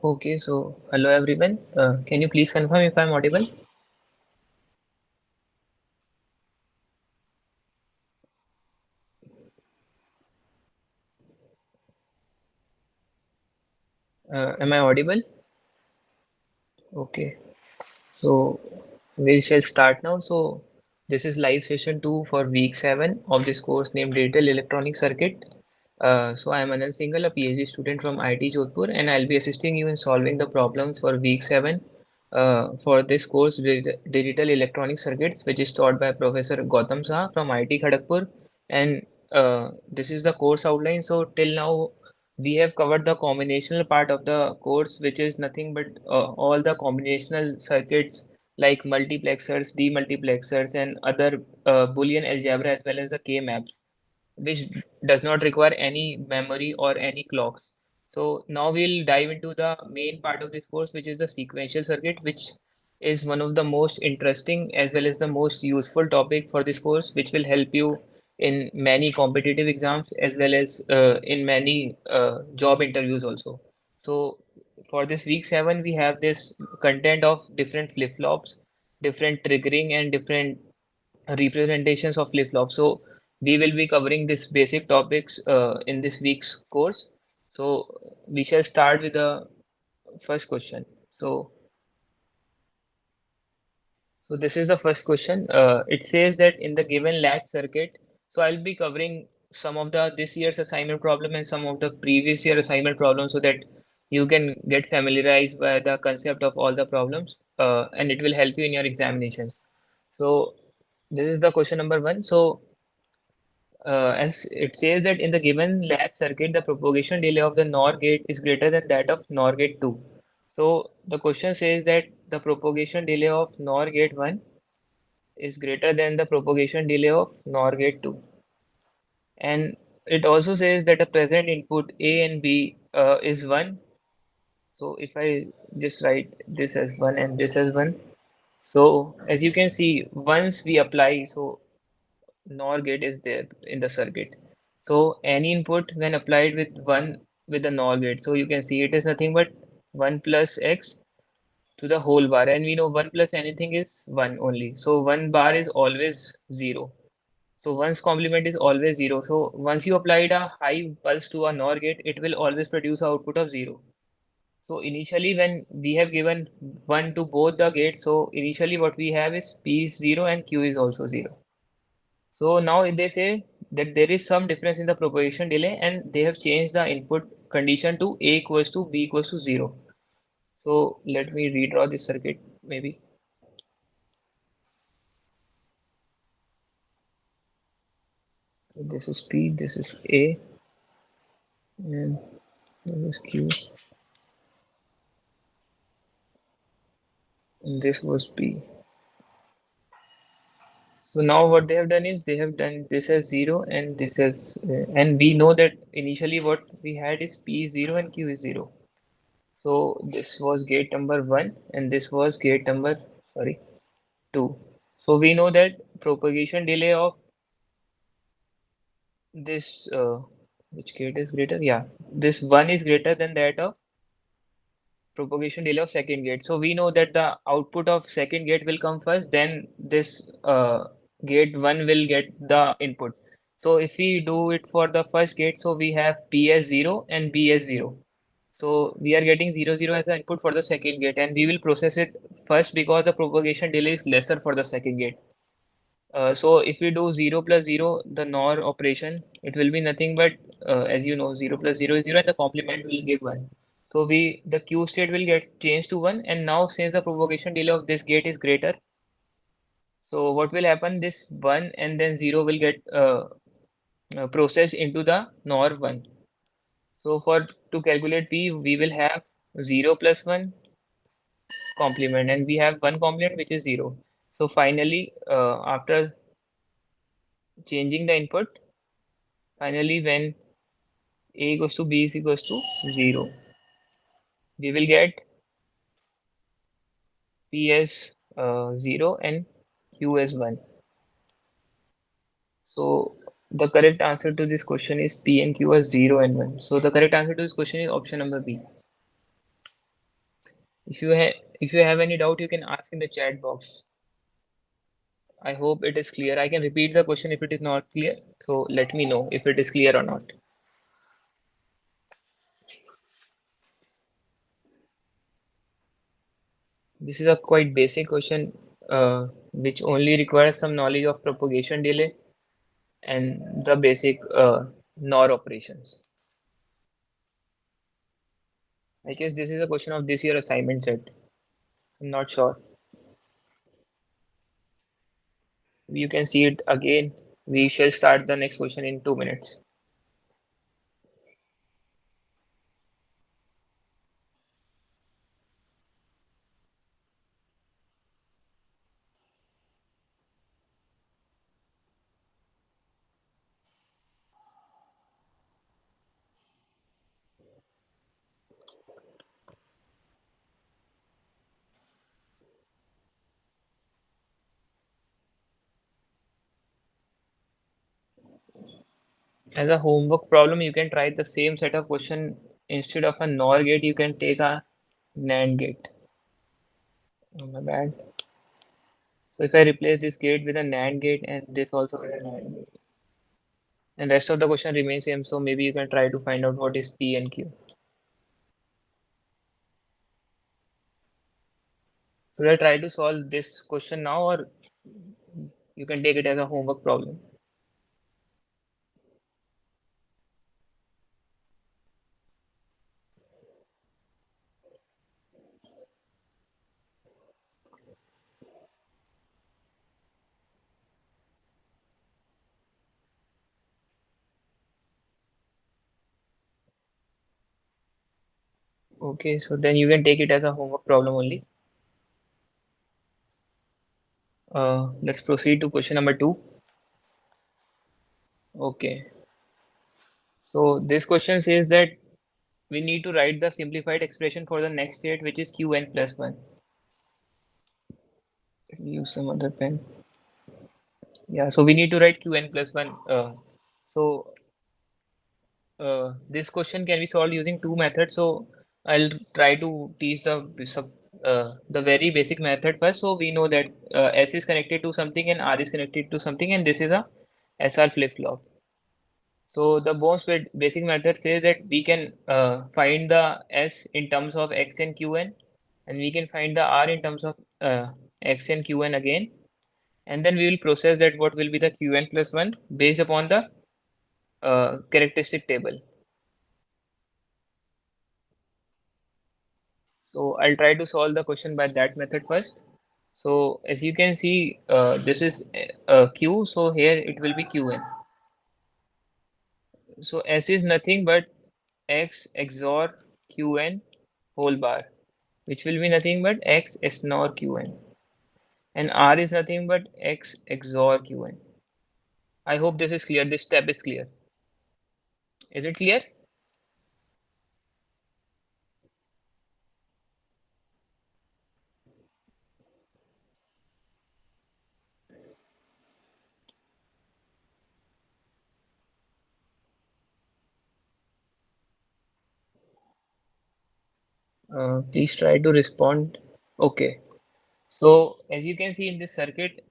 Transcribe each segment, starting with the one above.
Okay, so hello everyone. Can you please confirm if I'm audible? Am I audible? Okay, so we shall start now. So this is live session 2 for week 7 of this course named Digital Electronic Circuit. So I am Anand Singhal, a PhD student from IIT Jodhpur, and I'll be assisting you in solving the problems for week 7 for this course, Digital Electronic Circuits, which is taught by Professor Gautam Saha from IIT Kharagpur. And this is the course outline. So till now, we have covered the combinational part of the course, which is nothing but all the combinational circuits like multiplexers, demultiplexers, and other Boolean algebra as well as the K maps, which does not require any memory or any clocks. So now we'll dive into the main part of this course, which is the sequential circuit, which is one of the most interesting as well as the most useful topic for this course, which will help you in many competitive exams as well as in many job interviews also. So for this week 7, we have this content of different flip-flops, different triggering and different representations of flip-flops. So we will be covering this basic topics in this week's course. So we shall start with the first question. So this is the first question. It says that in the given latch circuit, so I'll be covering some of the this year's assignment problem and some of the previous year assignment problems so that you can get familiarized by the concept of all the problems and it will help you in your examinations. So this is the question number one. So as it says that in the given latch circuit, the propagation delay of the NOR gate is greater than that of NOR gate 2. So the question says that the propagation delay of NOR gate 1 is greater than the propagation delay of NOR gate 2. And it also says that a present input A and B is 1. So if I just write this as 1 and this as 1. So as you can see, once we apply, so NOR gate is there in the circuit. So any input when applied with 1 with the NOR gate. So you can see it is nothing but 1 plus x to the whole bar. And we know 1 plus anything is 1 only. So 1 bar is always 0. So one's complement is always 0. So once you applied a high pulse to a NOR gate, it will always produce output of 0. So initially when we have given 1 to both the gates, so initially what we have is P is 0 and Q is also 0. So now they say that there is some difference in the propagation delay and they have changed the input condition to A equals to B equals to 0. So let me redraw this circuit maybe. This is P, this is A, and this is Q, and this was B. So now what they have done is they have done this as 0 and this as and we know that initially what we had is P is 0 and Q is 0. So this was gate number 1 and this was gate number sorry 2. So we know that propagation delay of this which gate is greater? Yeah, this 1 is greater than that of propagation delay of second gate. So we know that the output of second gate will come first, then this gate 1 will get the input. So if we do it for the first gate, so we have P as 0 and B as 0. So we are getting 0, 0 as the input for the second gate and we will process it first because the propagation delay is lesser for the second gate. So if we do 0 plus 0, the NOR operation, it will be nothing but, as you know, 0 plus 0 is 0 and the complement will give 1. So the Q state will get changed to 1 and now since the propagation delay of this gate is greater, so what will happen, this 1 and then 0 will get processed into the NOR 1. So for to calculate P, we will have 0 plus 1 complement and we have 1 complement which is 0. So finally, after changing the input, finally when A equals to B is equals to 0. We will get P as 0 and Q as 1. So the correct answer to this question is P and Q as 0 and 1. So the correct answer to this question is option number B. If you have any doubt, you can ask in the chat box. I hope it is clear. I can repeat the question if it is not clear. So let me know if it is clear or not. This is a quite basic question, which only requires some knowledge of propagation delay and the basic NOR operations. I guess this is a question of this year assignment set. I'm not sure. You can see it again. We shall start the next question in 2 minutes. As a homework problem, you can try the same set of question. Instead of a NOR gate, you can take a NAND gate. Oh, my bad. So if I replace this gate with a NAND gate and this also with a NAND gate, and rest of the question remains same, so maybe you can try to find out what is P and Q. Should I try to solve this question now, or you can take it as a homework problem? Okay, so then you can take it as a homework problem only. Let's proceed to question number 2. Okay, so this question says that we need to write the simplified expression for the next state, which is Qn plus 1. Use some other pen. Yeah, so we need to write Qn plus 1. So this question can be solved using two methods. So I'll try to teach the very basic method first. So we know that S is connected to something and R is connected to something, and this is a SR flip-flop. So the most basic method says that we can find the S in terms of X and Qn, and we can find the R in terms of X and Qn again, and then we will process that what will be the Qn plus 1 based upon the characteristic table. So I'll try to solve the question by that method first. So as you can see, this is Q, so here it will be Qn. So S is nothing but X XOR Qn whole bar, which will be nothing but X XNOR Qn. And R is nothing but X XOR Qn. I hope this is clear. This step is clear. Is it clear? Please try to respond. Okay. So as you can see in this circuit,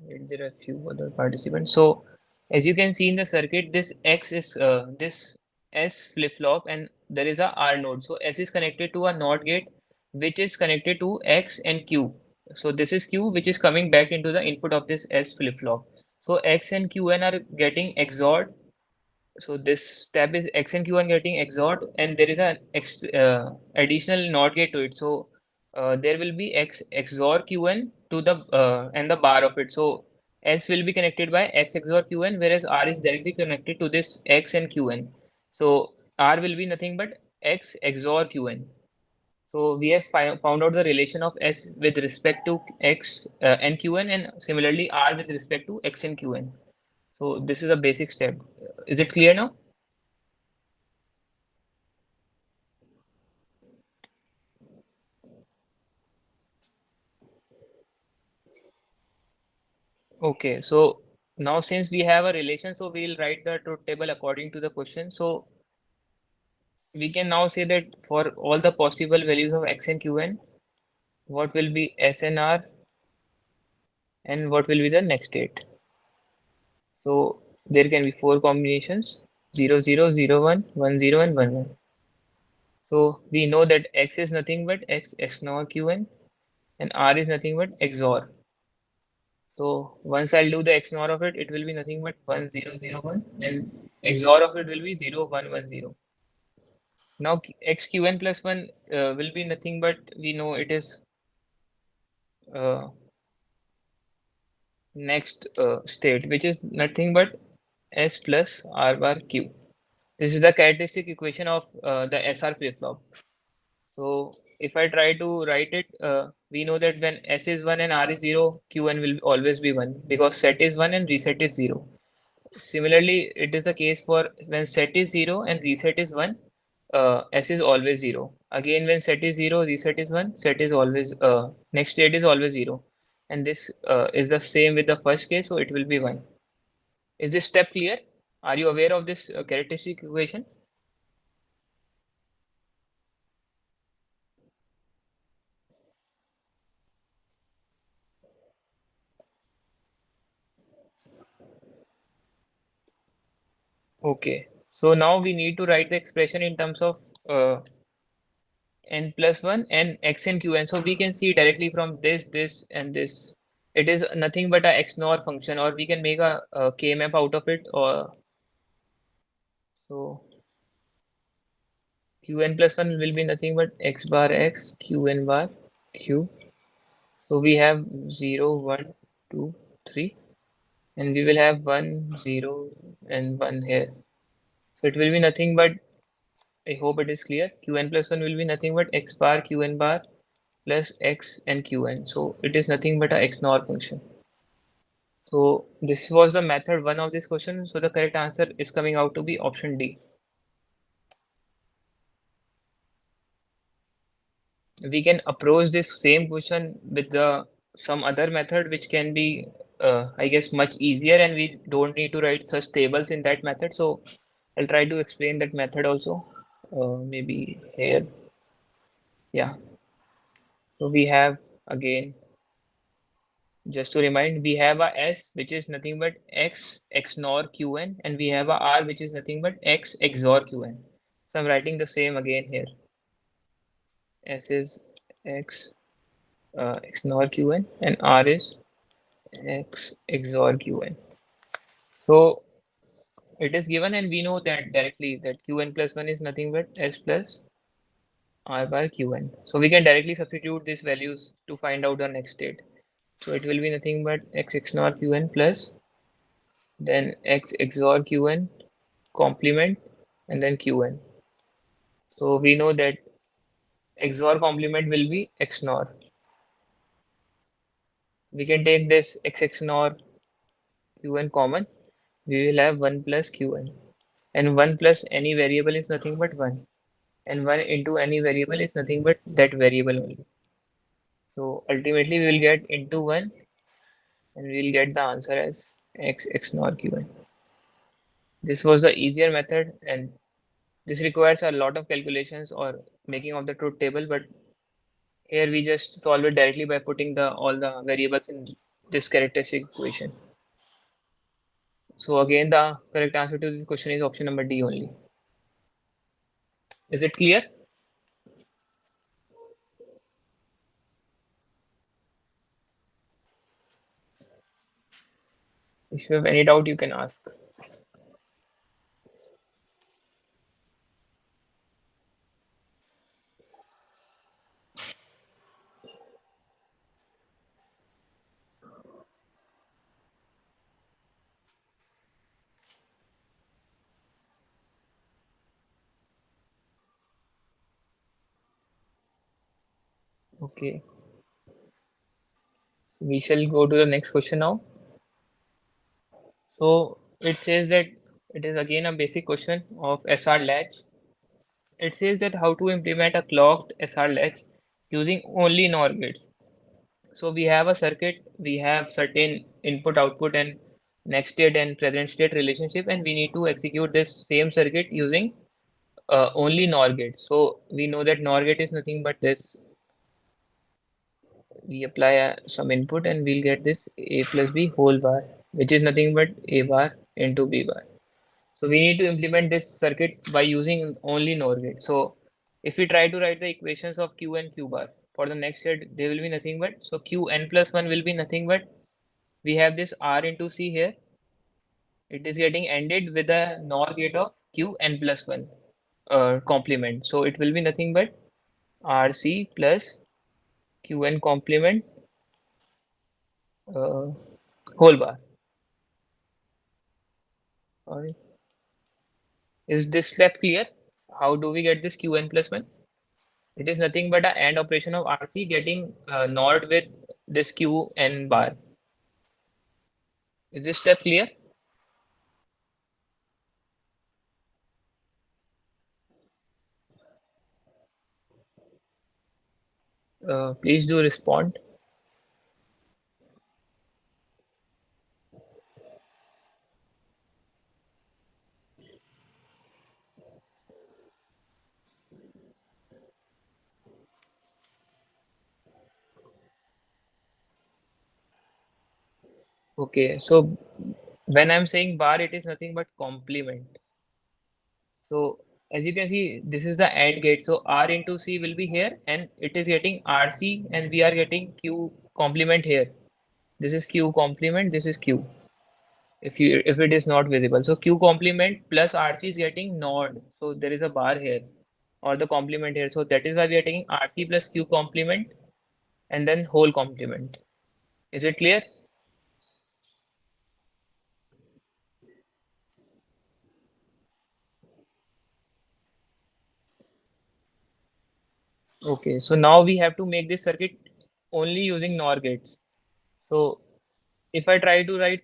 there are a few other participants. So as you can see in the circuit, this X is this S flip-flop and there is a R node. So S is connected to a NOT gate which is connected to X and Q. So this is Q which is coming back into the input of this S flip-flop. So X and Qn are getting XORed. So this tab is X and Q1 getting XORed and there is an additional NOT gate to it. So there will be X XOR Qn to the and the bar of it. So S will be connected by X XOR Qn, whereas R is directly connected to this X and Qn. So R will be nothing but X XOR Qn. So we have found out the relation of S with respect to X and Qn, and similarly R with respect to X and Qn. So this is a basic step. Is it clear now? Okay, so now since we have a relation, so we'll write the truth table according to the question. So we can now say that for all the possible values of x and qn, what will be s and r and what will be the next state. So there can be four combinations: 0, 0, 0, 1, 1, 0, and 1, 1. So we know that x is nothing but x XNOR Qn and r is nothing but XOR. So once I'll do the XNOR of it, it will be nothing but 1, 0, 0, 1, and XOR of it will be 0, 1, 1, 0. Now xqn plus 1 will be nothing but, we know it is uh, next state, which is nothing but s plus r bar q. This is the characteristic equation of the SR flip-flop. So if I try to write it, we know that when S is 1 and R is 0, Qn will always be 1 because set is 1 and reset is 0. Similarly, it is the case for when set is 0 and reset is 1, S is always 0. Again, when set is 0, reset is 1, set is always, next state is always 0. And this is the same with the first case, so it will be 1. Is this step clear? Are you aware of this characteristic equation? Okay, so now we need to write the expression in terms of n plus 1 and x and qn. So we can see directly from this, and this. It is nothing but a XNOR function, or we can make a K-map out of it. Or so qn plus 1 will be nothing but x bar x, qn bar q. So we have 0, 1, 2, 3, and we will have 1, 0, and 1 here. So it will be nothing but, I hope it is clear. Qn plus 1 will be nothing but x bar qn bar plus x and qn. So it is nothing but a XNOR function. So this was the method 1 of this question. So the correct answer is coming out to be option D. We can approach this same question with the some other method which can be, I guess, much easier, and we don't need to write such tables in that method. So I'll try to explain that method also. Maybe here. Yeah. So we have, again, just to remind, we have a S which is nothing but X XNOR Qn, and we have a R which is nothing but X XOR Qn. So I'm writing the same again here. S is X XNOR Qn and R is X XOR Qn. So it is given, and we know that directly that Qn plus 1 is nothing but S plus R bar Qn. So we can directly substitute these values to find out the next state. So it will be nothing but X XNOR Qn plus then X XOR Qn complement and then Qn. So we know that XOR complement will be XNOR. We can take this X XNOR Qn common. We will have 1 plus Qn. And 1 plus any variable is nothing but 1. And 1 into any variable is nothing but that variable only. So ultimately we will get into 1, and we will get the answer as X XNOR Qn. This was the easier method, and this requires a lot of calculations or making of the truth table, but here we just solve it directly by putting the all the variables in this characteristic equation. So again, the correct answer to this question is option number D only. Is it clear? If you have any doubt, you can ask. Okay, we shall go to the next question now. So it says that it is again a basic question of SR latch. It says that how to implement a clocked SR latch using only NOR gates. So we have a circuit, we have certain input, output, and next state and present state relationship, and we need to execute this same circuit using only NOR gate. So we know that NOR gate is nothing but this. We apply some input and we'll get this a plus b whole bar, which is nothing but a bar into b bar. So we need to implement this circuit by using only NOR gate. So if we try to write the equations of q and q bar for the next state, they will be nothing but, so qn plus 1 will be nothing but, we have this r into c here. It is getting ended with a NOR gate of qn plus 1 complement. So it will be nothing but rc plus qn complement uh, whole bar. Alright. Is this step clear? How do we get this qn plus 1? It is nothing but a AND operation of RC getting NORed with this qn bar. Is this step clear? Please do respond. Okay, so when I'm saying bar, it is nothing but complement. So as you can see, this is the AND gate. So R into C will be here, and it is getting RC, and we are getting Q complement here. This is Q complement, this is Q. If it is not visible, so Q complement plus RC is getting NOD. So there is a bar here, or the complement here. So that is why we are taking RC plus Q complement and then whole complement. Is it clear? Okay, so now we have to make this circuit only using NOR gates. So if I try to write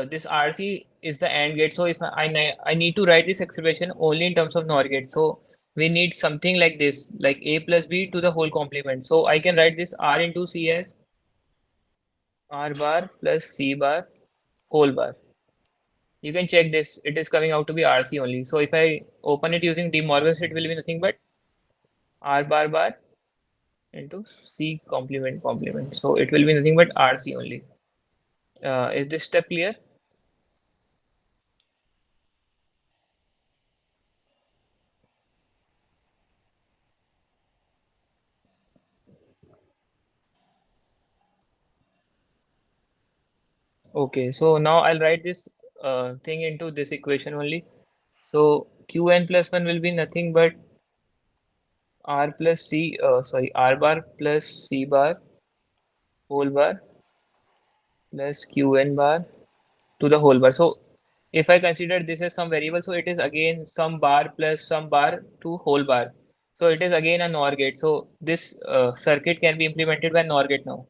this RC is the AND gate, so if I need to write this expression only in terms of NOR gate, so we need something like this, like a plus b to the whole complement. So I can write this R into C as R bar plus C bar whole bar. You can check this, it is coming out to be RC only. So if I open it using De Morgan's, it will be nothing but R bar bar into C complement complement. So it will be nothing but RC only. Is this step clear? Okay, so now I'll write this thing into this equation only. So Qn plus 1 will be nothing but R plus C, sorry, R bar plus C bar whole bar plus Qn bar to the whole bar. So if I consider this as some variable, so it is again some bar plus some bar to whole bar. So it is again a NOR gate. So this circuit can be implemented by NOR gate now.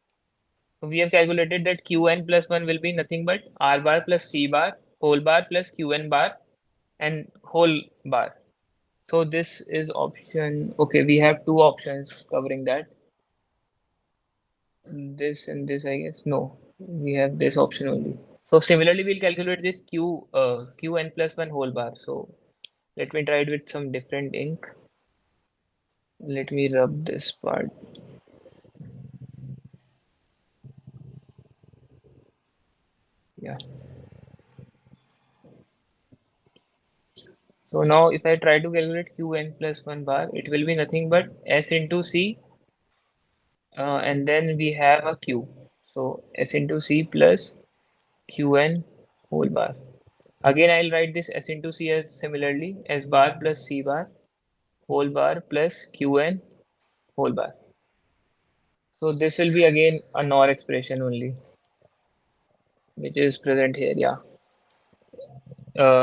So we have calculated that Qn plus 1 will be nothing but R bar plus C bar whole bar plus Qn bar and whole bar. So this is option. Okay, we have two options covering that. This and this, I guess. No, we have this option only. So similarly, we'll calculate this Qn plus 1 whole bar. So let me try it with some different ink. Let me rub this part. Yeah. So now if I try to calculate Qn plus 1 bar, it will be nothing but S into C, and then we have a Q. So S into C plus Qn whole bar. Again, I'll write this S into C as similarly S bar plus C bar whole bar plus Qn whole bar. So this will be again a NOR expression only, which is present here. Yeah.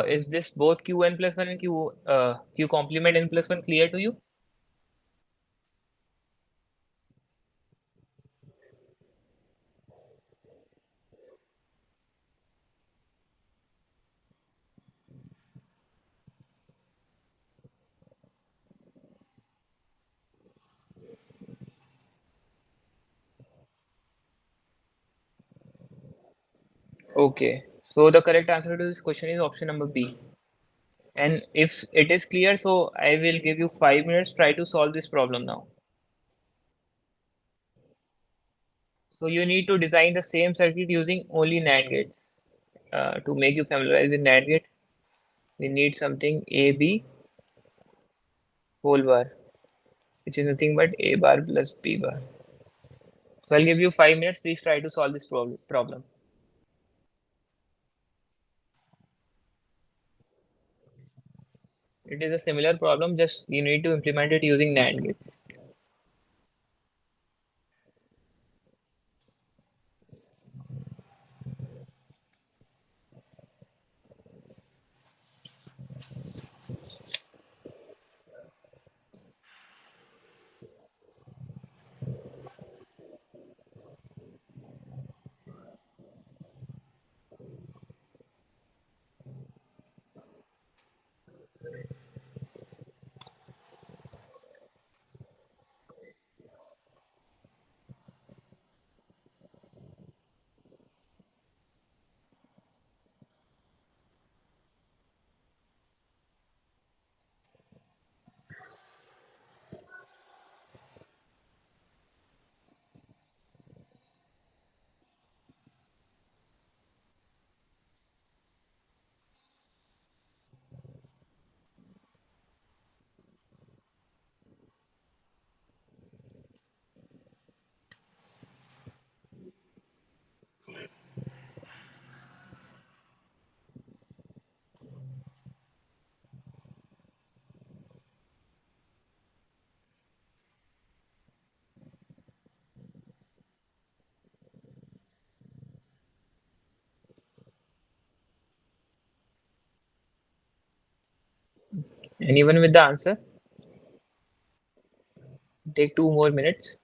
Is this both Qn plus 1 and Q complement n plus 1 clear to you? Okay. So the correct answer to this question is option number B. And if it is clear, so I will give you 5 minutes. Try to solve this problem now. So you need to design the same circuit using only NAND gates. To make you familiarize with NAND gate, we need something AB whole bar, which is nothing but A bar plus B bar. So I'll give you 5 minutes. Please try to solve this problem. It is a similar problem, just you need to implement it using NAND gates. Anyone with the answer? Take 2 more minutes.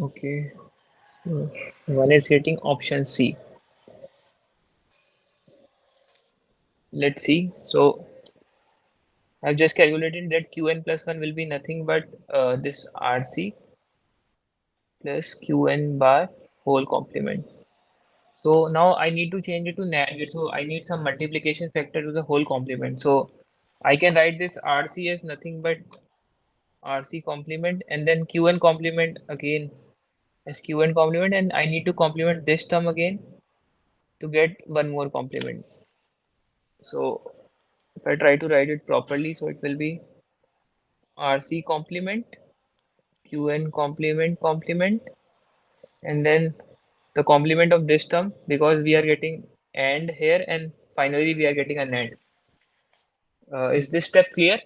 Okay. So one is getting option C. Let's see. So I've just calculated that Qn plus 1 will be nothing but this RC plus Qn bar whole complement. So now I need to change it to NAND gate. So I need some multiplication factor to the whole complement. So I can write this RC as nothing but RC complement and then Qn complement again as Qn complement, and I need to complement this term again to get one more complement. So if I try to write it properly, so it will be RC complement, Qn complement complement, and then the complement of this term because we are getting AND here, and finally we are getting a NAND. Is this step clear?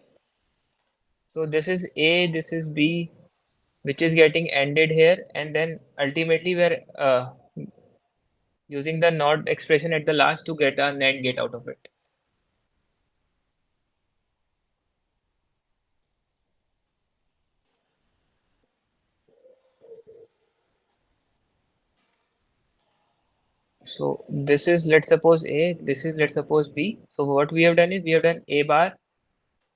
So this is A, this is B, which is getting ANDed here, and then ultimately we are using the NOT expression at the last to get a NAND gate out of it. So this is, let's suppose A, this is, let's suppose B. So what we have done is we have done A bar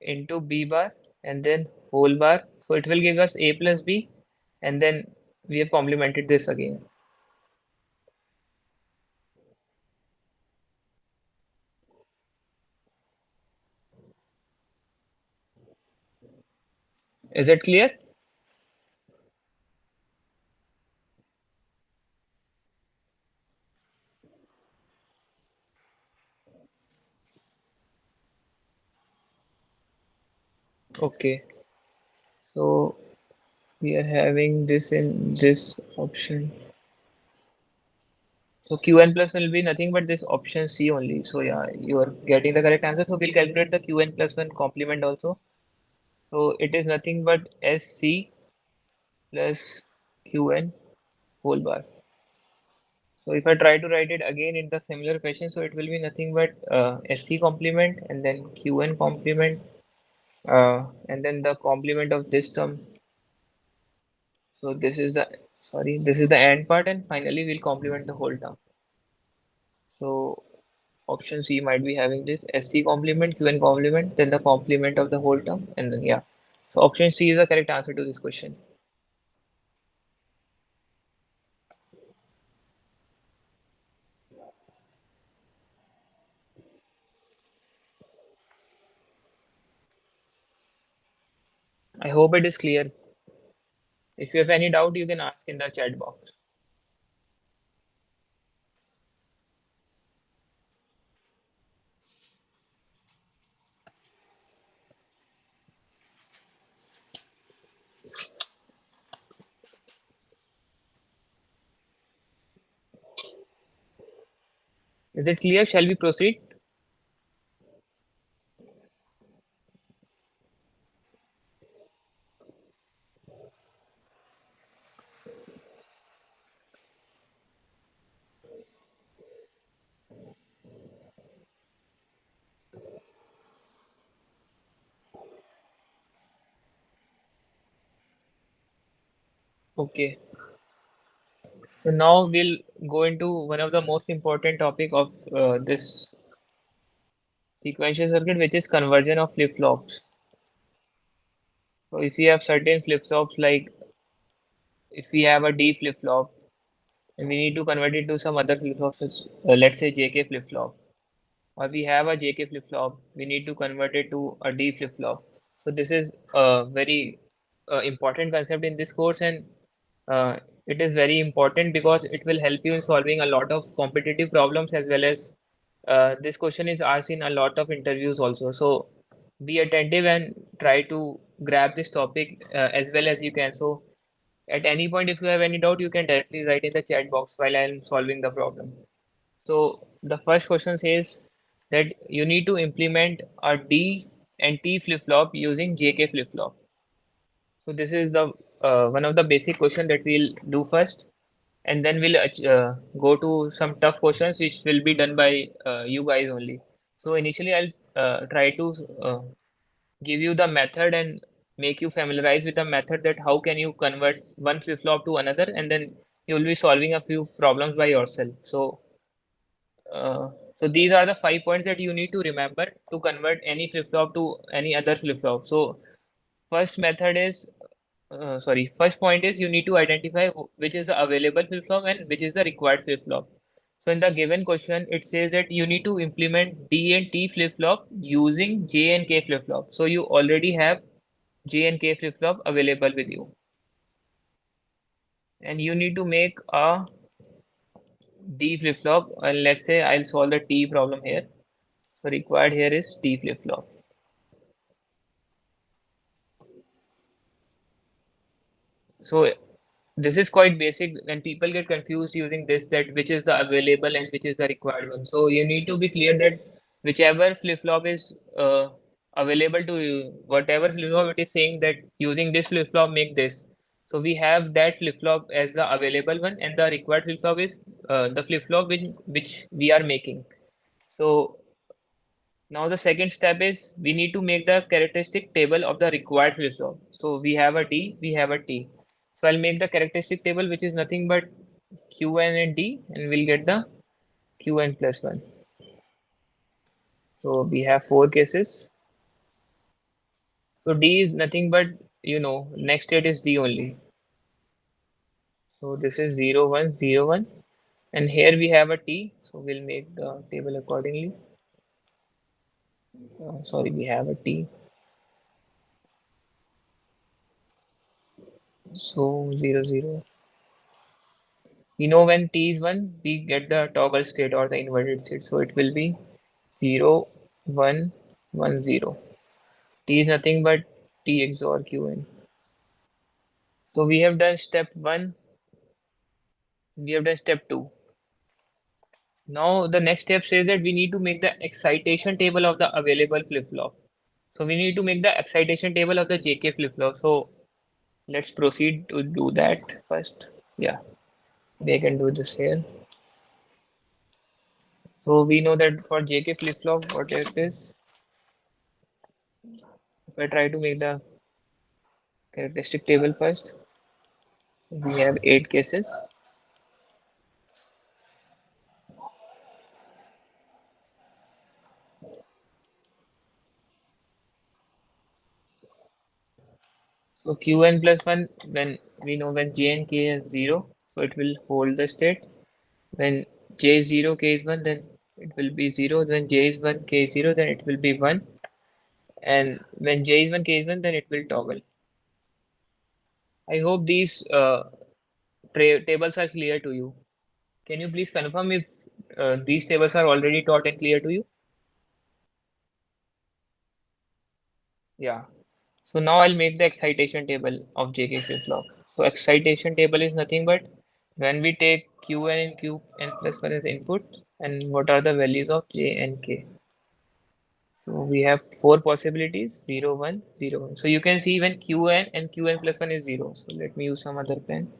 into B bar and then whole bar. So it will give us A plus B, and then we have complemented this again. Is it clear? Okay. So We are having this in this option. So Qn plus will be nothing but this option C only. So yeah, you are getting the correct answer. So we'll calculate the Qn plus 1 complement also. So it is nothing but SC plus Qn whole bar. So if I try to write it again in the similar fashion, so it will be nothing but SC complement and then Qn complement and then the complement of this term. So this is the, sorry, this is the AND part, and finally we'll complement the whole term. So option C might be having this SC complement, Qn complement, then the complement of the whole term, and then yeah. So option C is the correct answer to this question. I hope it is clear. If you have any doubt, you can ask in the chat box. Is it clear? Shall we proceed? Okay. So now we'll go into one of the most important topic of this sequential circuit, which is conversion of flip-flops. So if you have certain flip-flops, like if we have a D flip-flop and we need to convert it to some other flip-flops, let's say JK flip-flop, or we have a JK flip-flop, we need to convert it to a D flip-flop. So this is a very important concept in this course, and uh, it is very important because it will help you in solving a lot of competitive problems, as well as this question is asked in a lot of interviews also. So be attentive and try to grab this topic as well as you can. So at any point, if you have any doubt, you can directly write in the chat box while I am solving the problem. So the first question says that you need to implement a D and T flip-flop using JK flip-flop. So this is the one of the basic question that we'll do first, and then we'll go to some tough questions which will be done by you guys only. So initially, I'll try to give you the method and make you familiarize with the method, that how can you convert one flip-flop to another, and then you will be solving a few problems by yourself. Uh, so these are the 5 points that you need to remember to convert any flip-flop to any other flip-flop. So first method is, first point is you need to identify which is the available flip-flop and which is the required flip-flop. So in the given question, it says that you need to implement D and T flip-flop using J and K flip-flop. So you already have J and K flip-flop available with you, and you need to make a D flip-flop. And let's say I'll solve the T problem here. So required here is T flip-flop. So this is quite basic, and people get confused using this, that which is the available and which is the required one. So you need to be clear that whichever flip-flop is available to you, whatever flip-flop it is saying that using this flip-flop make this. So we have that flip-flop as the available one, and the required flip-flop is the flip-flop which we are making. So now the second step is we need to make the characteristic table of the required flip-flop. So we have a D, we have a T. So I'll make the characteristic table, which is nothing but Qn and D, and we'll get the Qn plus 1. So we have four cases. So D is nothing but, next state is D only. So this is 0, 1, 0, 1. And here we have a T, so we'll make the table accordingly. Sorry, we have a T. So 0, 0. When T is 1, we get the toggle state or the inverted state. So it will be 0, 1, 1, 0. T is nothing but T XOR Qn. So we have done step one, we have done step two. Now the next step says that we need to make the excitation table of the available flip-flop. So we need to make the excitation table of the JK flip-flop. So let's proceed to do that first. Yeah, we can do this here. So we know that for JK flip-flop, what it is. If I try to make the characteristic table first, we have 8 cases. So Qn plus 1, when we know when J and K is 0, so it will hold the state. When J is 0, K is 1, then it will be 0. When J is 1, K is 0, then it will be 1. And when J is 1, K is 1, then it will toggle. I hope these tables are clear to you. Can you please confirm if these tables are already taught and clear to you? Yeah. So now I'll make the excitation table of JK flip-flop. So excitation table is nothing but when we take Qn and Qn plus 1 as input, and what are the values of J and K. So we have four possibilities, 0, 1, 0, 1. So you can see when Qn and Qn plus 1 is 0. So let me use some other pen.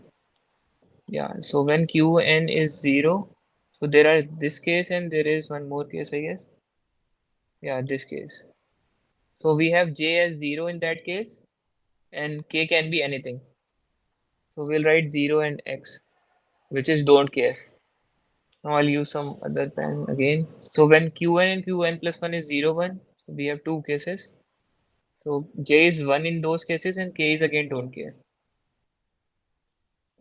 Yeah, so when Qn is 0, so there are this case and there is one more case, I guess. Yeah, this case. So we have J as 0 in that case, and K can be anything. So we'll write 0 and X, which is don't care. Now I'll use some other pen again. So when Qn and Qn plus 1 is 0, 1, so we have two cases. So J is 1 in those cases and K is again don't care.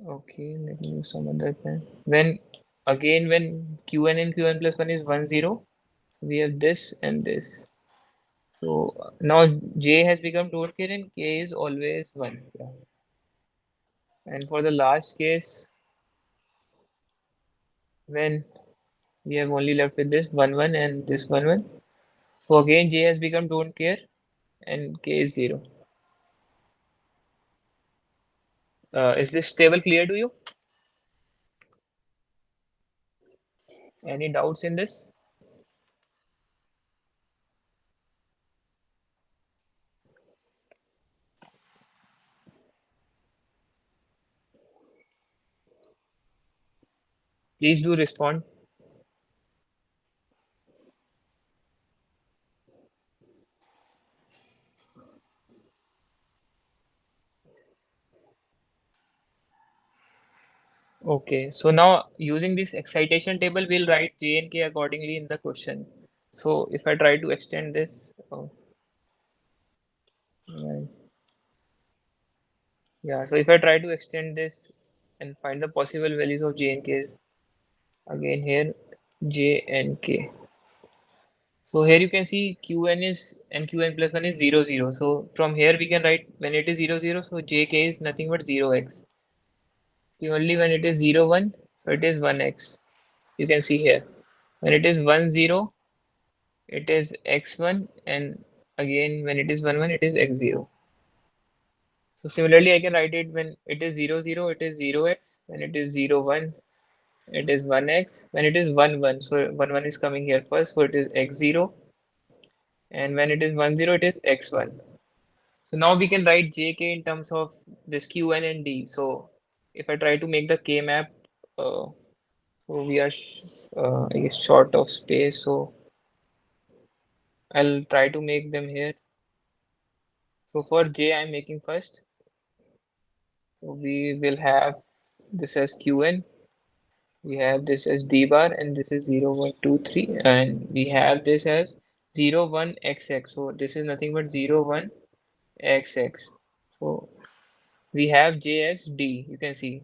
Okay, let me use some other pen. When Qn and Qn plus 1 is 1, 0, we have this and this. So now J has become don't care and K is always 1. Yeah. And for the last case, when we have only left with this 1, 1 and this 1, 1. So again J has become don't care and K is 0. Is this table clear to you? Any doubts in this? Please do respond. Okay, so now using this excitation table, we'll write J and K accordingly in the question. So if I try to extend this, right. Yeah, so if I try to extend this and find the possible values of J and K, again here J and K. So here you can see Qn is and Qn plus 1 is 0, 0. So from here we can write when it is 0, 0, so JK is nothing but 0x. Only when it is 0, 1, so it is 1x. You can see here. When it is 1, 0, it is x1, and again when it is 1, 1, it is x0. So similarly, I can write it when it is 0, 0, it is 0x. When it is 0, 1, it is 1x. When it is 1, 1, so 1, 1 is coming here first, so it is x0. And when it is 1, 0, it is x1. So now we can write jk in terms of this qn and d. So if I try to make the k map, so we are I guess short of space, so I'll try to make them here. So for j I'm making first. So we will have this as qn, we have this as d bar, and this is 0, 1, 2, 3, and we have this as 0, 1, xx. So this is nothing but 0, 1, xx. So we have j as d, you can see.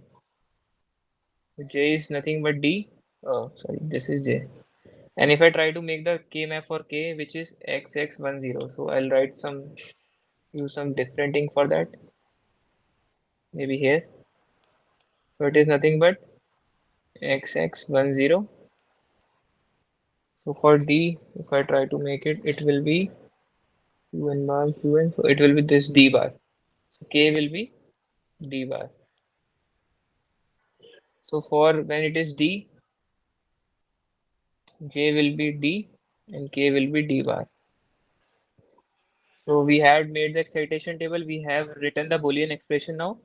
So j is nothing but d. Oh, sorry, this is j. And if I try to make the k map for k, which is xx10, so I'll write use some different thing for that. Maybe here. So it is nothing but xx10. So for d, if I try to make it, it will be qn bar qn. So it will be this d bar. So k will be D bar. So for when it is D, J will be D and K will be D bar. So we had made the excitation table, we have written the Boolean expression now,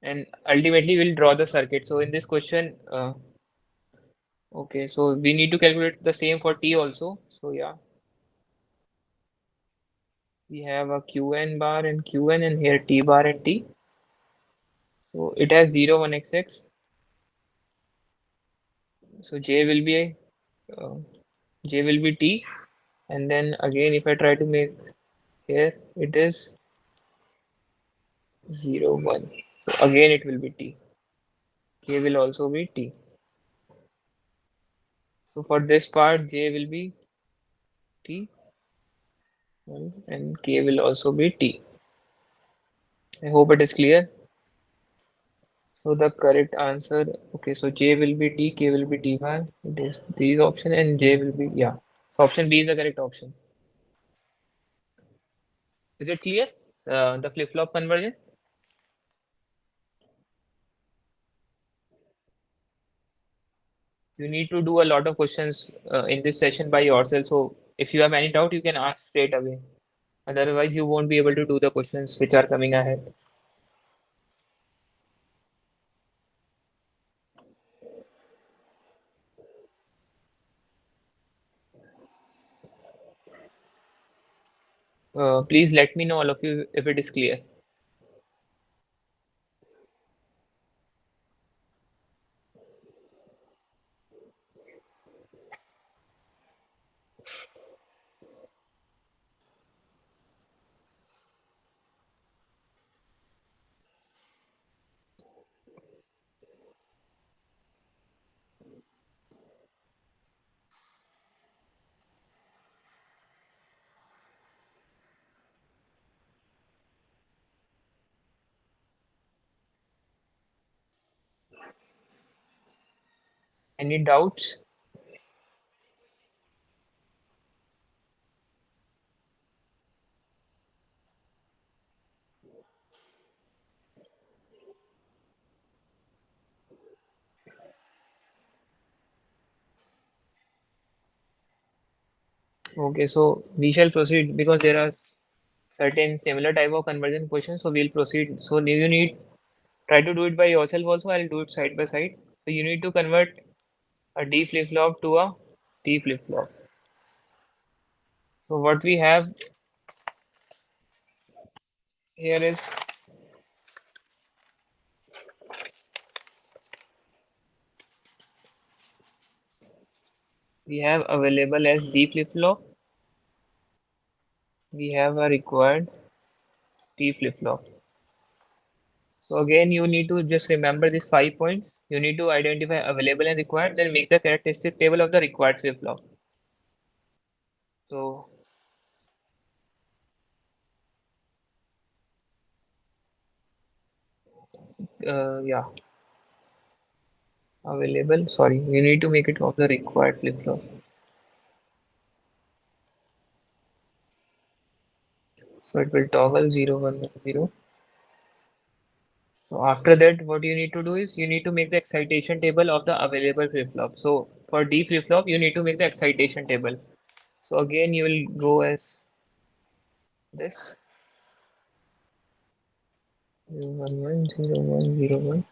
and ultimately we'll draw the circuit. So in this question, okay, so we need to calculate the same for T also. So yeah, we have a Qn bar and Qn, and here T bar and T. So it has 0, 1, XX. So uh, J will be T, and then again if I try to make here, it is 0, 1. So again it will be T. K will also be T. So for this part, J will be T, and K will also be T. I hope it is clear. So the correct answer, okay, so J will be T, K will be T bar. It is these option, and J will be, yeah. So option B is the correct option. Is it clear? The flip-flop conversion? You need to do a lot of questions in this session by yourself. So if you have any doubt, you can ask straight away. Otherwise, you won't be able to do the questions which are coming ahead. Please let me know, all of you, if it is clear. Any doubts? Okay, so we shall proceed because there are certain similar type of conversion questions. So we'll proceed. So you need try to do it by yourself also. I'll do it side by side. So you need to convert a D flip-flop to a T flip-flop. So what we have here is we have available as D flip-flop. We have a required T flip-flop. So again, you need to just remember these 5 points. You need to identify available and required, then make the characteristic table of the required flip-flop. So yeah, available. Sorry, you need to make it of the required flip-flop. So it will toggle 0, 1, 1, 0. So after that, what you need to do is you need to make the excitation table of the available flip-flop. So for D flip-flop, you need to make the excitation table. So again, you will go as this 0, 1, 1, 0, 1, 0, 1.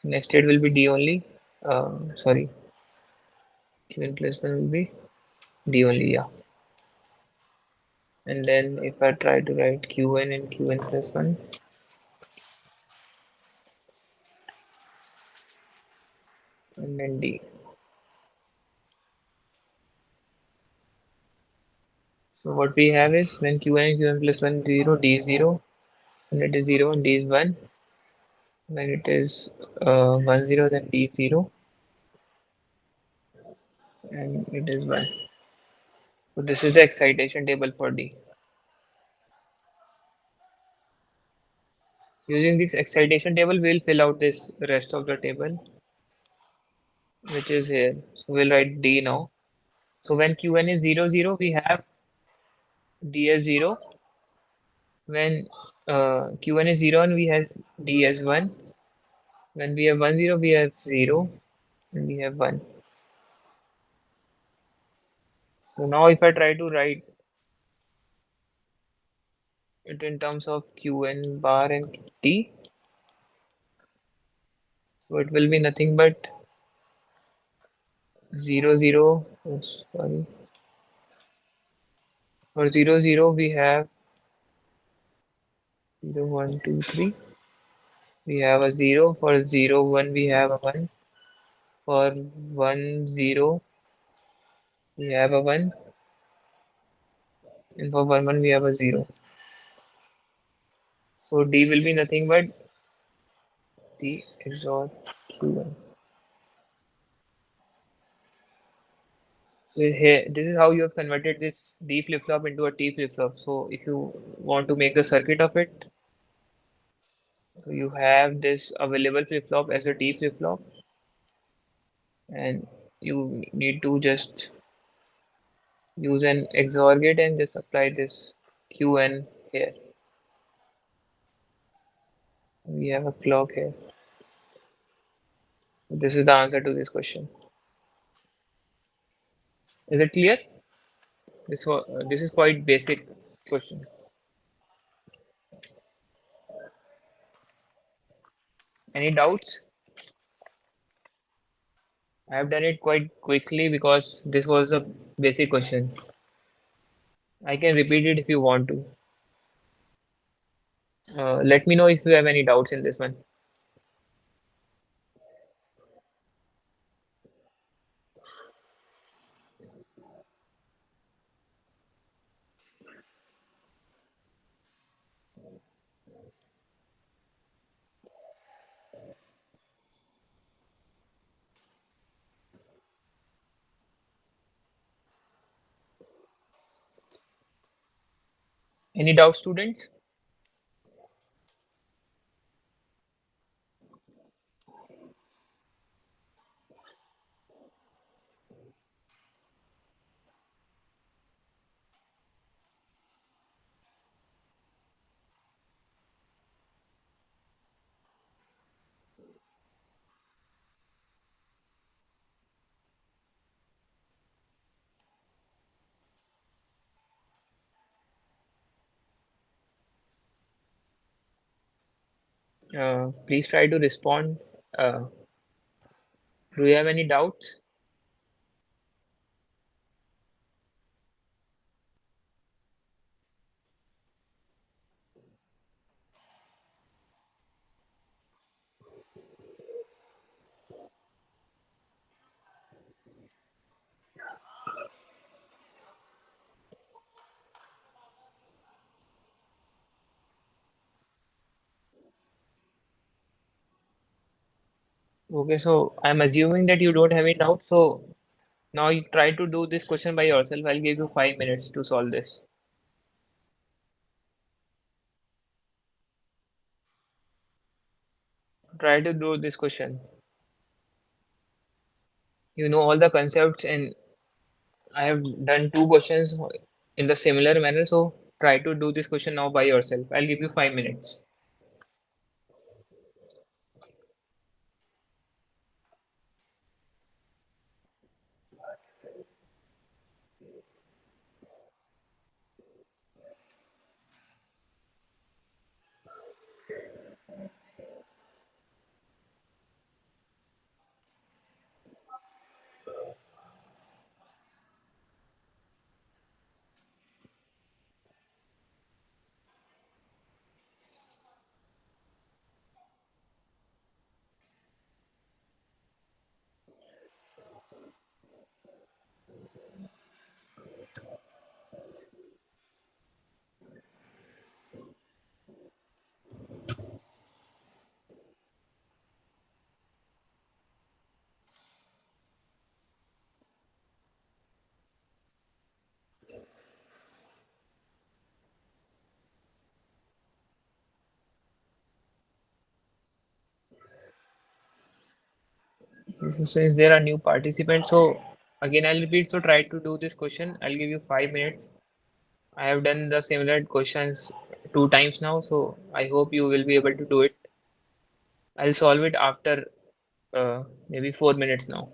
Next state will be D only. Sorry, Qn plus 1 will be D only, yeah. And then if I try to write Qn and Qn plus 1, and then D. So what we have is when Qn and Qn plus 1 0, D is 0. When it is 0, D is 1. When it is 1 0, then D is 0, and it is 1. So this is the excitation table for D. Using this excitation table, we'll fill out this rest of the table, which is here. So we'll write D now. So when Qn is 0 0, we have D as 0. When Q1 is 0 and we have D as 1. When we have 1 0, we have 0 and we have 1. So now if I try to write it in terms of Qn bar and T, so it will be nothing but 0 0. Oh, sorry. For 0 0, we have 0 1 2 3. We have a 0. For 0 1, we have a 1. For 1 0, we have a 1. And for 1 1, we have a 0. So D will be nothing but D XOR Q1. So here, this is how you have converted this D flip-flop into a T flip-flop. So if you want to make the circuit of it, so you have this available flip-flop as a T flip-flop, and you need to just use an XOR gate and just apply this Qn here. We have a clock here. This is the answer to this question. Is it clear? This is quite basic question. Any doubts? I have done it quite quickly because this was a basic question. I can repeat it if you want to. Let me know if you have any doubts in this one. Any doubts, students? Please try to respond. Uh, do you have any doubts? Okay, so I'm assuming that you don't have any doubts. So now you try to do this question by yourself. I'll give you 5 minutes to solve this. Try to do this question. You know all the concepts, and I have done two questions in the similar manner. So try to do this question now by yourself. I'll give you 5 minutes. Since there are new participants, so again I'll repeat. So try to do this question. I'll give you 5 minutes. I have done the similar questions two times now, so I hope you will be able to do it. I'll solve it after maybe 4 minutes now.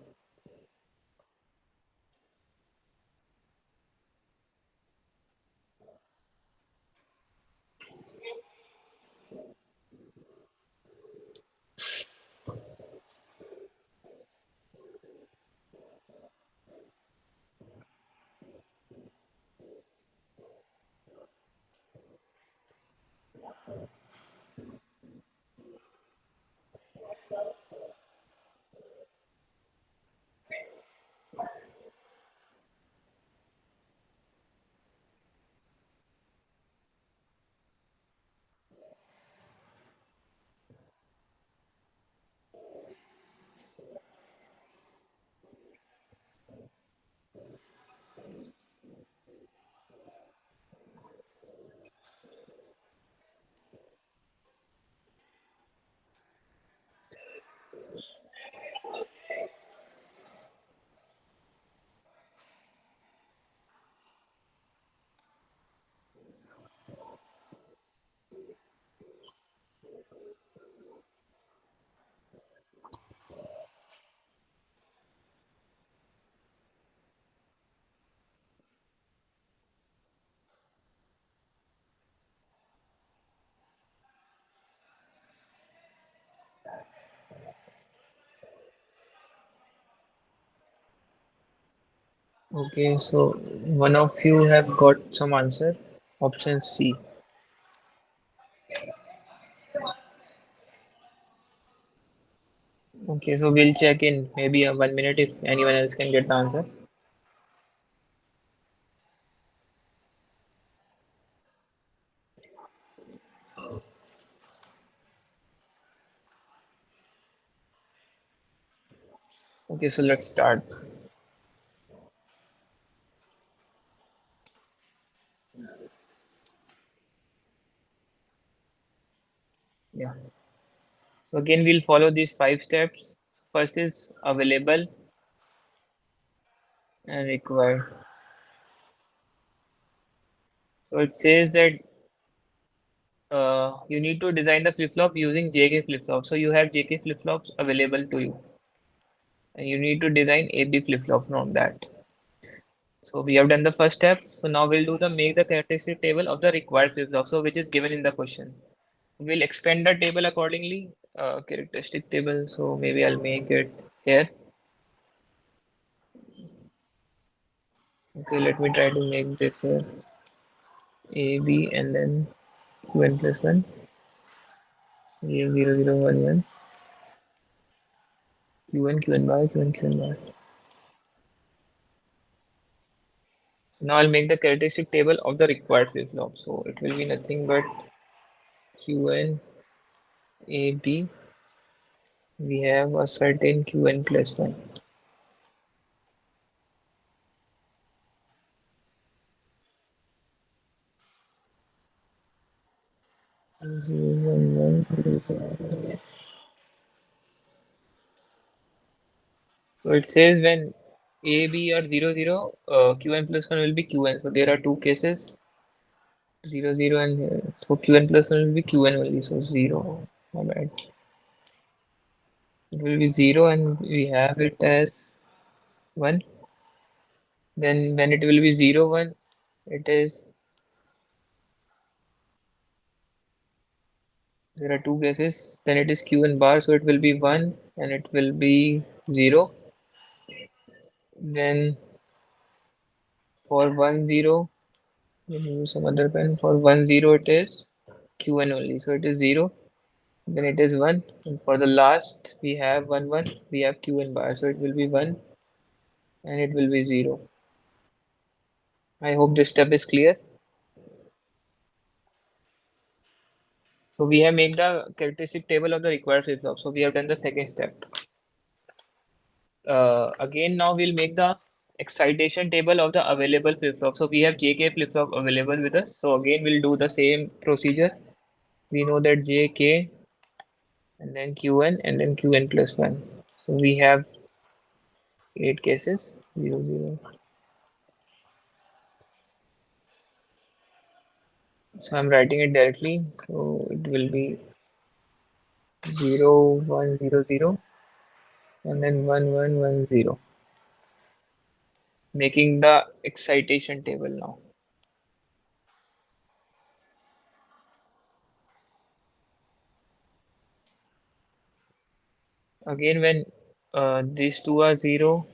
Okay, so one of you have got some answer. Option C. Okay, so we'll check in maybe 1 minute if anyone else can get the answer. Okay, so let's start. Yeah. So again, we'll follow these 5 steps. First is available and required. So it says that you need to design the flip-flop using JK flip-flop. So you have JK flip-flops available to you, and you need to design AB flip-flop from that. So we have done the first step. So now we'll do the make the characteristic table of the required flip-flop. So which is given in the question. We'll expand the table accordingly. Characteristic table. So maybe I'll make it here. Okay, let me try to make this here. A, B, and then Qn plus 1. A 0, 0, 1, 1. Qn, Qn bar, Qn, Qn bar. Now I'll make the characteristic table of the required flip-flop. So it will be nothing but Qn, A, B. We have a certain Qn plus 1. 0, 1, 1. So it says when A, B are 0, 0, Qn plus 1 will be Qn. So there are two cases 0, 0, and so Qn plus 1 will be Qn only. So 0. My bad. It will be 0 and we have it as 1. Then when it will be 0, 1, it is there are two cases. Then it is Qn bar. So it will be 1 and it will be 0. Then for 1, 0, let me use some other pen. For 1, 0, it is Qn only. So it is 0. Then it is 1. And for the last, we have 1, 1. We have Qn bar. So it will be 1 and it will be 0. I hope this step is clear. So we have made the characteristic table of the required flip-flop. So we have done the second step. Again, now we'll make the excitation table of the available flip-flop. So we have JK flip-flop available with us. So again, we'll do the same procedure. We know that JK and then Qn and then Qn plus 1. So we have 8 cases. 0, 0. So I'm writing it directly. So it will be 0 1 0 0 and then 1 1 1 0, making the excitation table now. Again, when these two are 0,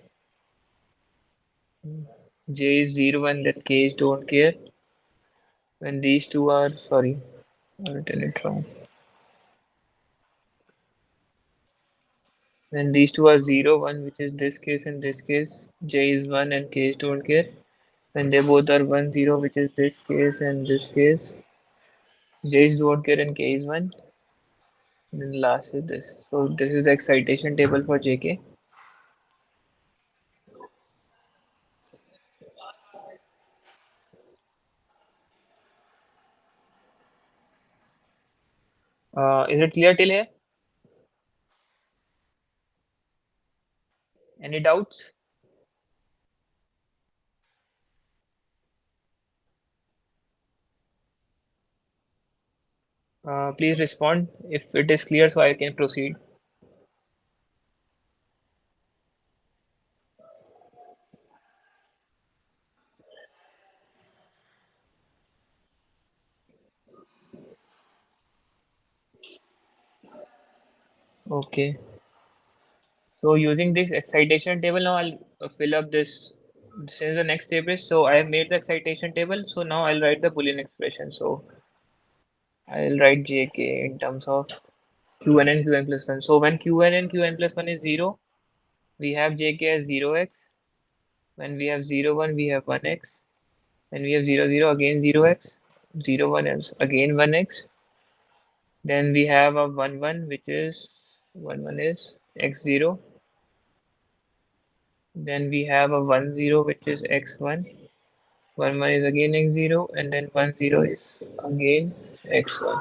J is 0 and then K is don't care. When these two are, sorry, I written it wrong. When these two are 0 1, which is this case and this case, J is 1 and K is don't care. When they both are 1 0, which is this case and this case, J is don't care and K is 1. And then last is this. So this is the excitation table for JK. Is it clear till here? Any doubts? Please respond if it is clear so I can proceed. Okay. So using this excitation table now I'll fill up this since the next step is so I have made the excitation table, so now I'll write the Boolean expression. So I'll write JK in terms of Qn and Qn plus 1. So when Qn and Qn plus 1 is 0, we have JK as 0x. When we have 0 1, we have 1x. When we have 0 0, again 0x. 0 1 is again 1x. Then we have a 1 1, which is 1 1 is x0. Then we have a 1 0, which is x1. 1 1 is again x0, and then 1 0 is again x1.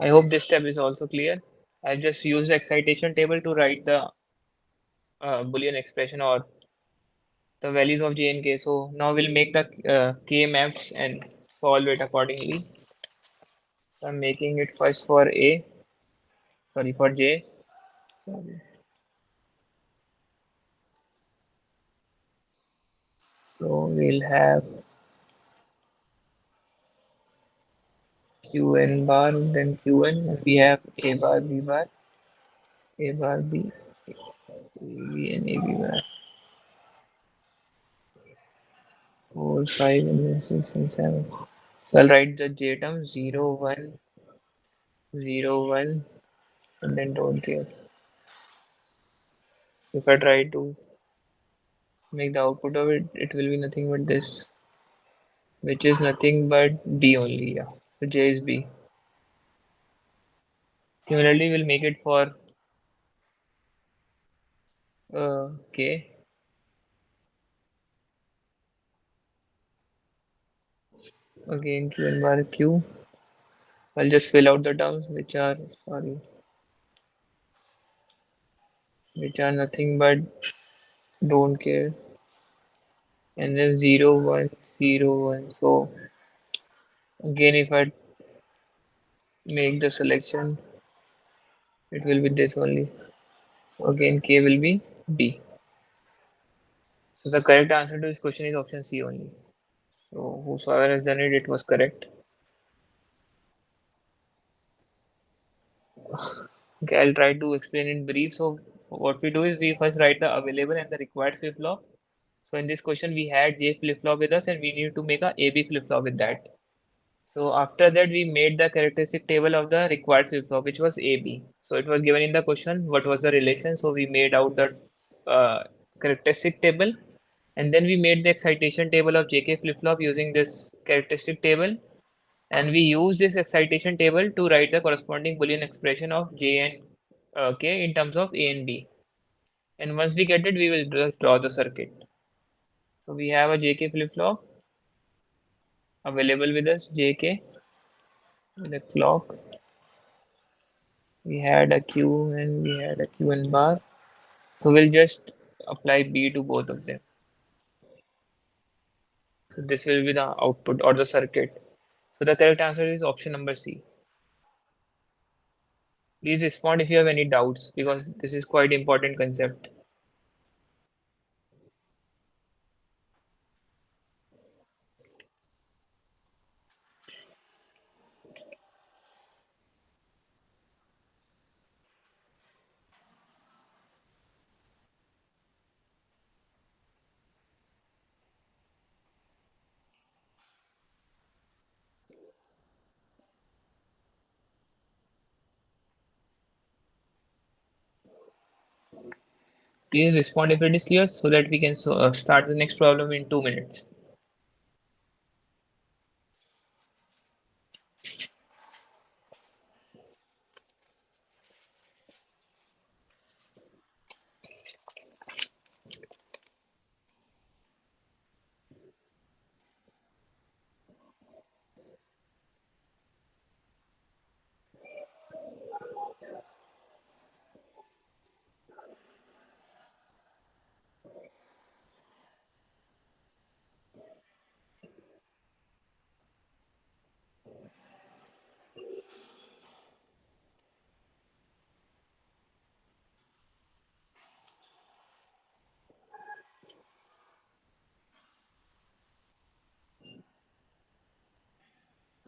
I hope this step is also clear. I've just used the excitation table to write the Boolean expression or the values of j and k. So now we'll make the k maps and solve it accordingly. So I'm making it first for a, sorry, for j. Sorry. So we'll have qn bar, then qn, and we have a bar, b bar, a bar, b, b, and ab bar. 4, 5, and then 6 and 7. So I'll write the j term 0, 1, 0, 1, and then don't care. If I try to make the output of it, it will be nothing but this, which is nothing but b only. Yeah. So j is b. Similarly, we'll make it for k. Again, q and bar q. I'll just fill out the terms which are, sorry, which are nothing but don't care, and then 0 1 0 1. So again, if I make the selection, it will be this only. So again, k will be b. So the correct answer to this question is option C only. So whosoever has done it, it was correct. Okay, I'll try to explain in brief. So what we do is we first write the available and the required flip flop. So in this question, we had J flip flop with us, and we need to make a AB flip flop with that. So after that, we made the characteristic table of the required flip flop, which was AB. So it was given in the question what was the relation. So we made out the characteristic table, and then we made the excitation table of JK flip flop using this characteristic table, and we use this excitation table to write the corresponding Boolean expression of J and K in terms of A and B. And once we get it, we will draw the circuit. So we have a JK flip flop available with us, JK with a clock. We had a Q and we had a Q and bar. So we'll just apply B to both of them. So this will be the output or the circuit. So the correct answer is option number C. Please respond if you have any doubts because this is quite important concept. Please respond if it is clear so that we can start the next problem in 2 minutes.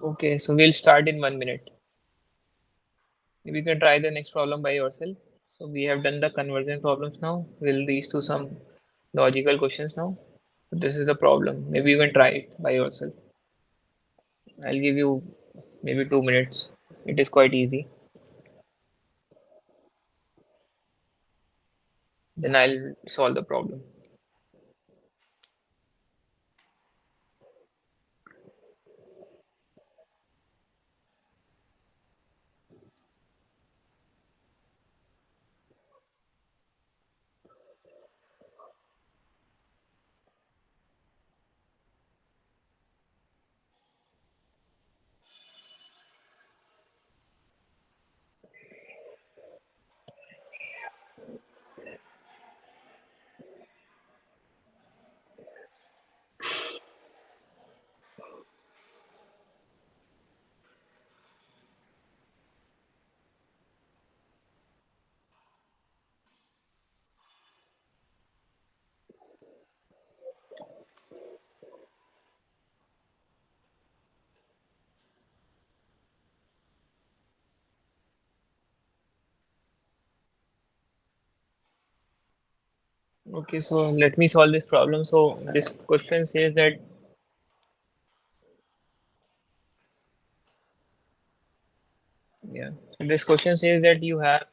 Okay, so we'll start in 1 minute. Maybe you can try the next problem by yourself. So we have done the conversion problems now. We'll reach to some logical questions now. So this is the problem. Maybe you can try it by yourself. I'll give you maybe 2 minutes. It is quite easy. Then I'll solve the problem. Okay, so let me solve this problem. So this question says that, yeah, so this question says that you have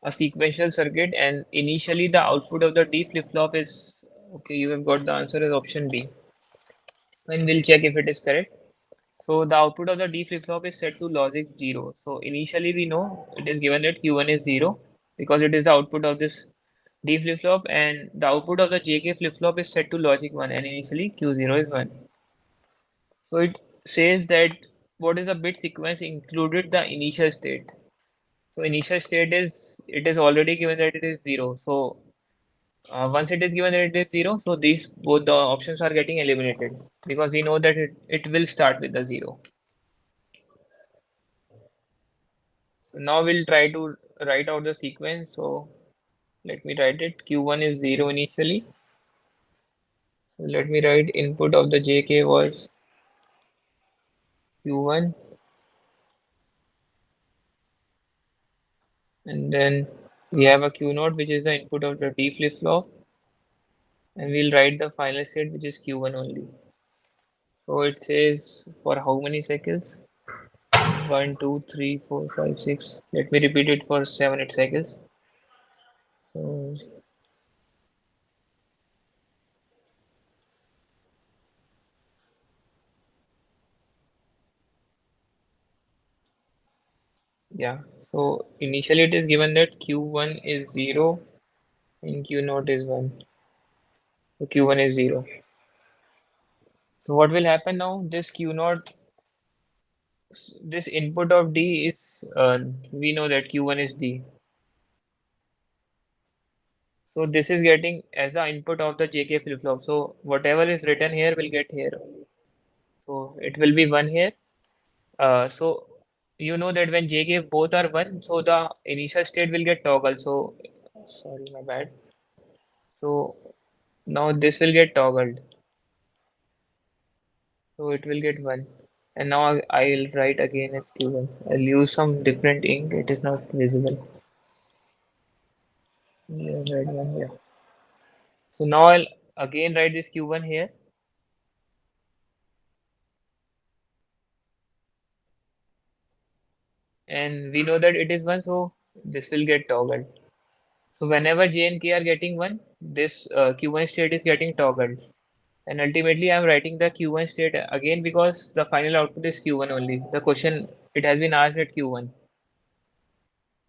a sequential circuit and initially the output of the D flip-flop is, okay, you have got the answer as option B. And we'll check if it is correct. So the output of the D flip-flop is set to logic 0. So initially we know it is given that Q1 is 0 because it is the output of this D flip-flop, and the output of the JK flip-flop is set to logic 1 and initially Q0 is 1. So it says that what is the bit sequence included the initial state. So initial state is, it is already given that it is 0. So once it is given that it is 0, so these both the options are getting eliminated because we know that it will start with the 0. So now we'll try to write out the sequence. So let me write it. Q1 is 0 initially. So let me write input of the JK was Q1, and then we have a Q naught which is the input of the D flip-flop, and we'll write the final state which is Q1 only. So it says for how many cycles? 1, 2, 3, 4, 5, 6. Let me repeat it for 7, 8 cycles. So yeah, so initially it is given that Q1 is 0 and Q naught is 1. So Q1 is 0. So what will happen now? This Q naught, this input of D is, we know that Q1 is D. So this is getting as the input of the JK flip-flop. So whatever is written here will get here. So it will be 1 here. So you know that when JK both are 1, so the initial state will get toggled. So sorry, my bad. So now this will get toggled. So it will get 1. And now I'll write again as Q1. I'll use some different ink. It is not visible. Yeah, red one, yeah. So now I'll again write this Q1 here. And we know that it is 1, so this will get toggled. So whenever J and K are getting 1, this Q1 state is getting toggled. And ultimately I'm writing the Q1 state again because the final output is Q1 only. The question, it has been asked at Q1.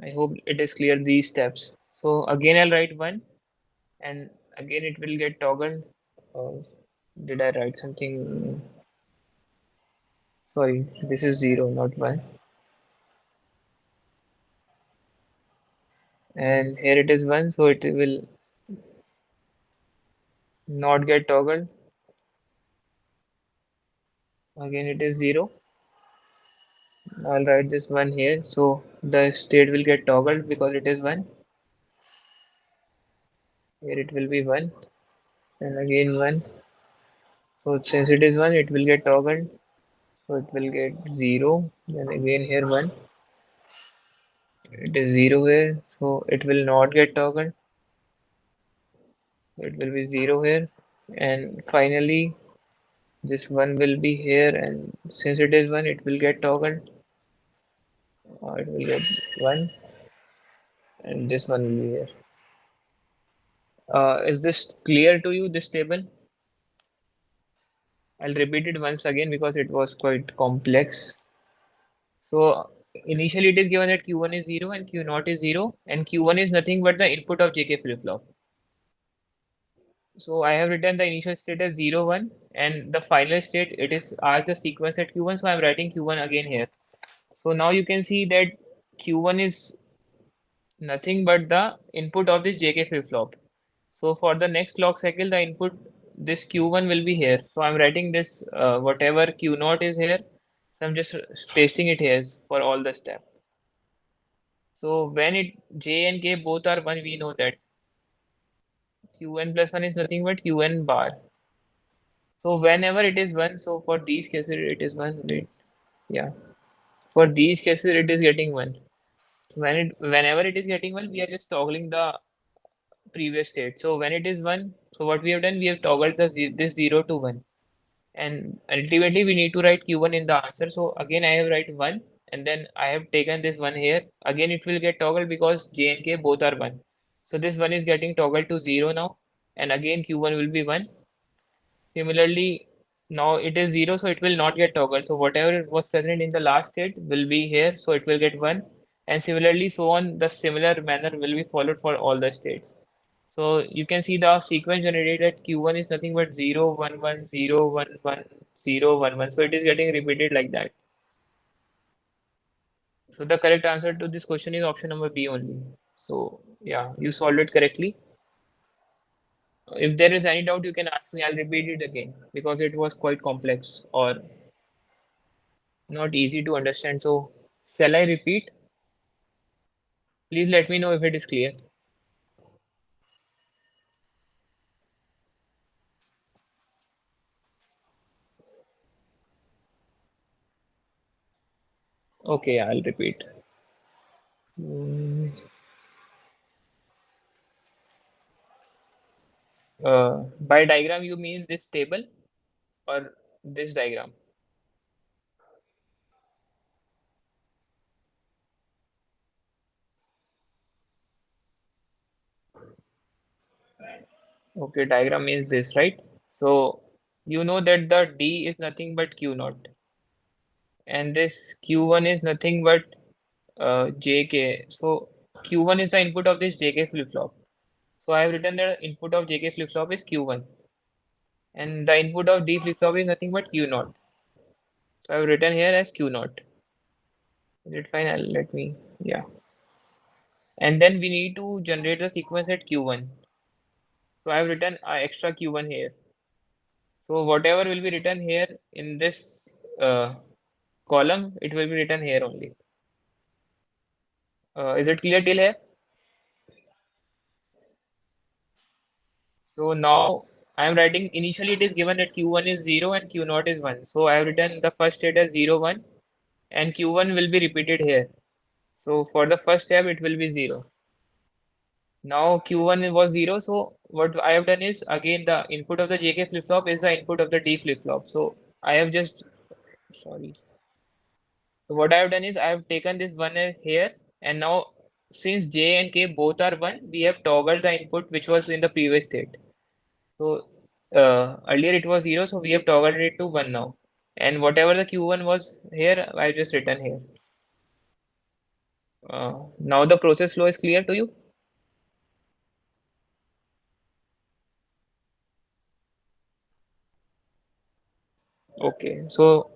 I hope it is clear these steps. So again I'll write 1 and again it will get toggled. Uh, did I write something? Sorry, this is 0, not 1. And here it is 1, so it will not get toggled. Again it is 0. I'll write this 1 here, so the state will get toggled because it is 1. Here it will be 1 and again 1. So since it is 1, it will get toggled. So it will get 0. Then again here 1. It is 0 here, so it will not get toggled. It will be 0 here. And finally, this 1 will be here, and since it is 1, it will get toggled. It will get 1, and this one will be here. Is this clear to you, this table? I'll repeat it once again because it was quite complex. So initially it is given that Q1 is 0 and Q 0 is 0, and Q1 is nothing but the input of JK flip-flop. So I have written the initial state as 0, 1, and the final state, it is asked the sequence at Q1, so I'm writing Q1 again here. So now you can see that Q1 is nothing but the input of this JK flip-flop. So for the next clock cycle, the input, this Q1 will be here. So I'm writing this whatever Q0 is here. So I'm just pasting it here for all the step. So when it J and K both are 1, we know that Qn plus 1 is nothing but Qn bar. So whenever it is 1, so for these cases it is 1. Wait, yeah. For these cases it is getting 1. Whenever it is getting 1, we are just toggling the previous state. So when it is 1, so what we have done, we have toggled this 0 to 1. And ultimately we need to write Q1 in the answer. So again I have write 1 and then I have taken this 1 here. Again it will get toggled because J and K both are 1. So this 1 is getting toggled to 0 now, and again Q1 will be 1. Similarly, now it is 0, so it will not get toggled. So whatever was present in the last state will be here, so it will get 1. And similarly, so on, the similar manner will be followed for all the states. So you can see the sequence generated Q1 is nothing but 0, 1, 1, 0, 1, 1, 0, 1, 1. So it is getting repeated like that. So the correct answer to this question is option number B only. So yeah, you solved it correctly. If there is any doubt, you can ask me. I'll repeat it again because it was quite complex or not easy to understand. So, shall I repeat? Please let me know if it is clear. Okay, I'll repeat. Mm, by diagram, you mean this table or this diagram? Okay, diagram means this, right? So, you know that the D is nothing but Q naught, and this Q1 is nothing but JK. So, Q1 is the input of this JK flip-flop. So I have written the input of JK flip-flop is Q1 and the input of D flip-flop is nothing but Q0. So I have written here as Q0. Is it fine? Let me, yeah. And then we need to generate the sequence at Q1. So I have written extra q1 here. So whatever will be written here in this uh, column, it will be written here only. Is it clear till here? So now I am writing, initially it is given that q1 is 0 and q 0 is 1. So I have written the first state as 0, 1, and q1 will be repeated here. So for the first step, it will be 0. Now q1 was 0, so what I have done is, again, the input of the JK flip-flop is the input of the D flip-flop. So I have just, sorry. So what I have done is I have taken this one here, and now since J and K both are 1, we have toggled the input which was in the previous state. So earlier it was 0, so we have toggled it to 1 now. And whatever the q1 was here, I just written here. Now the process flow is clear to you? Okay, so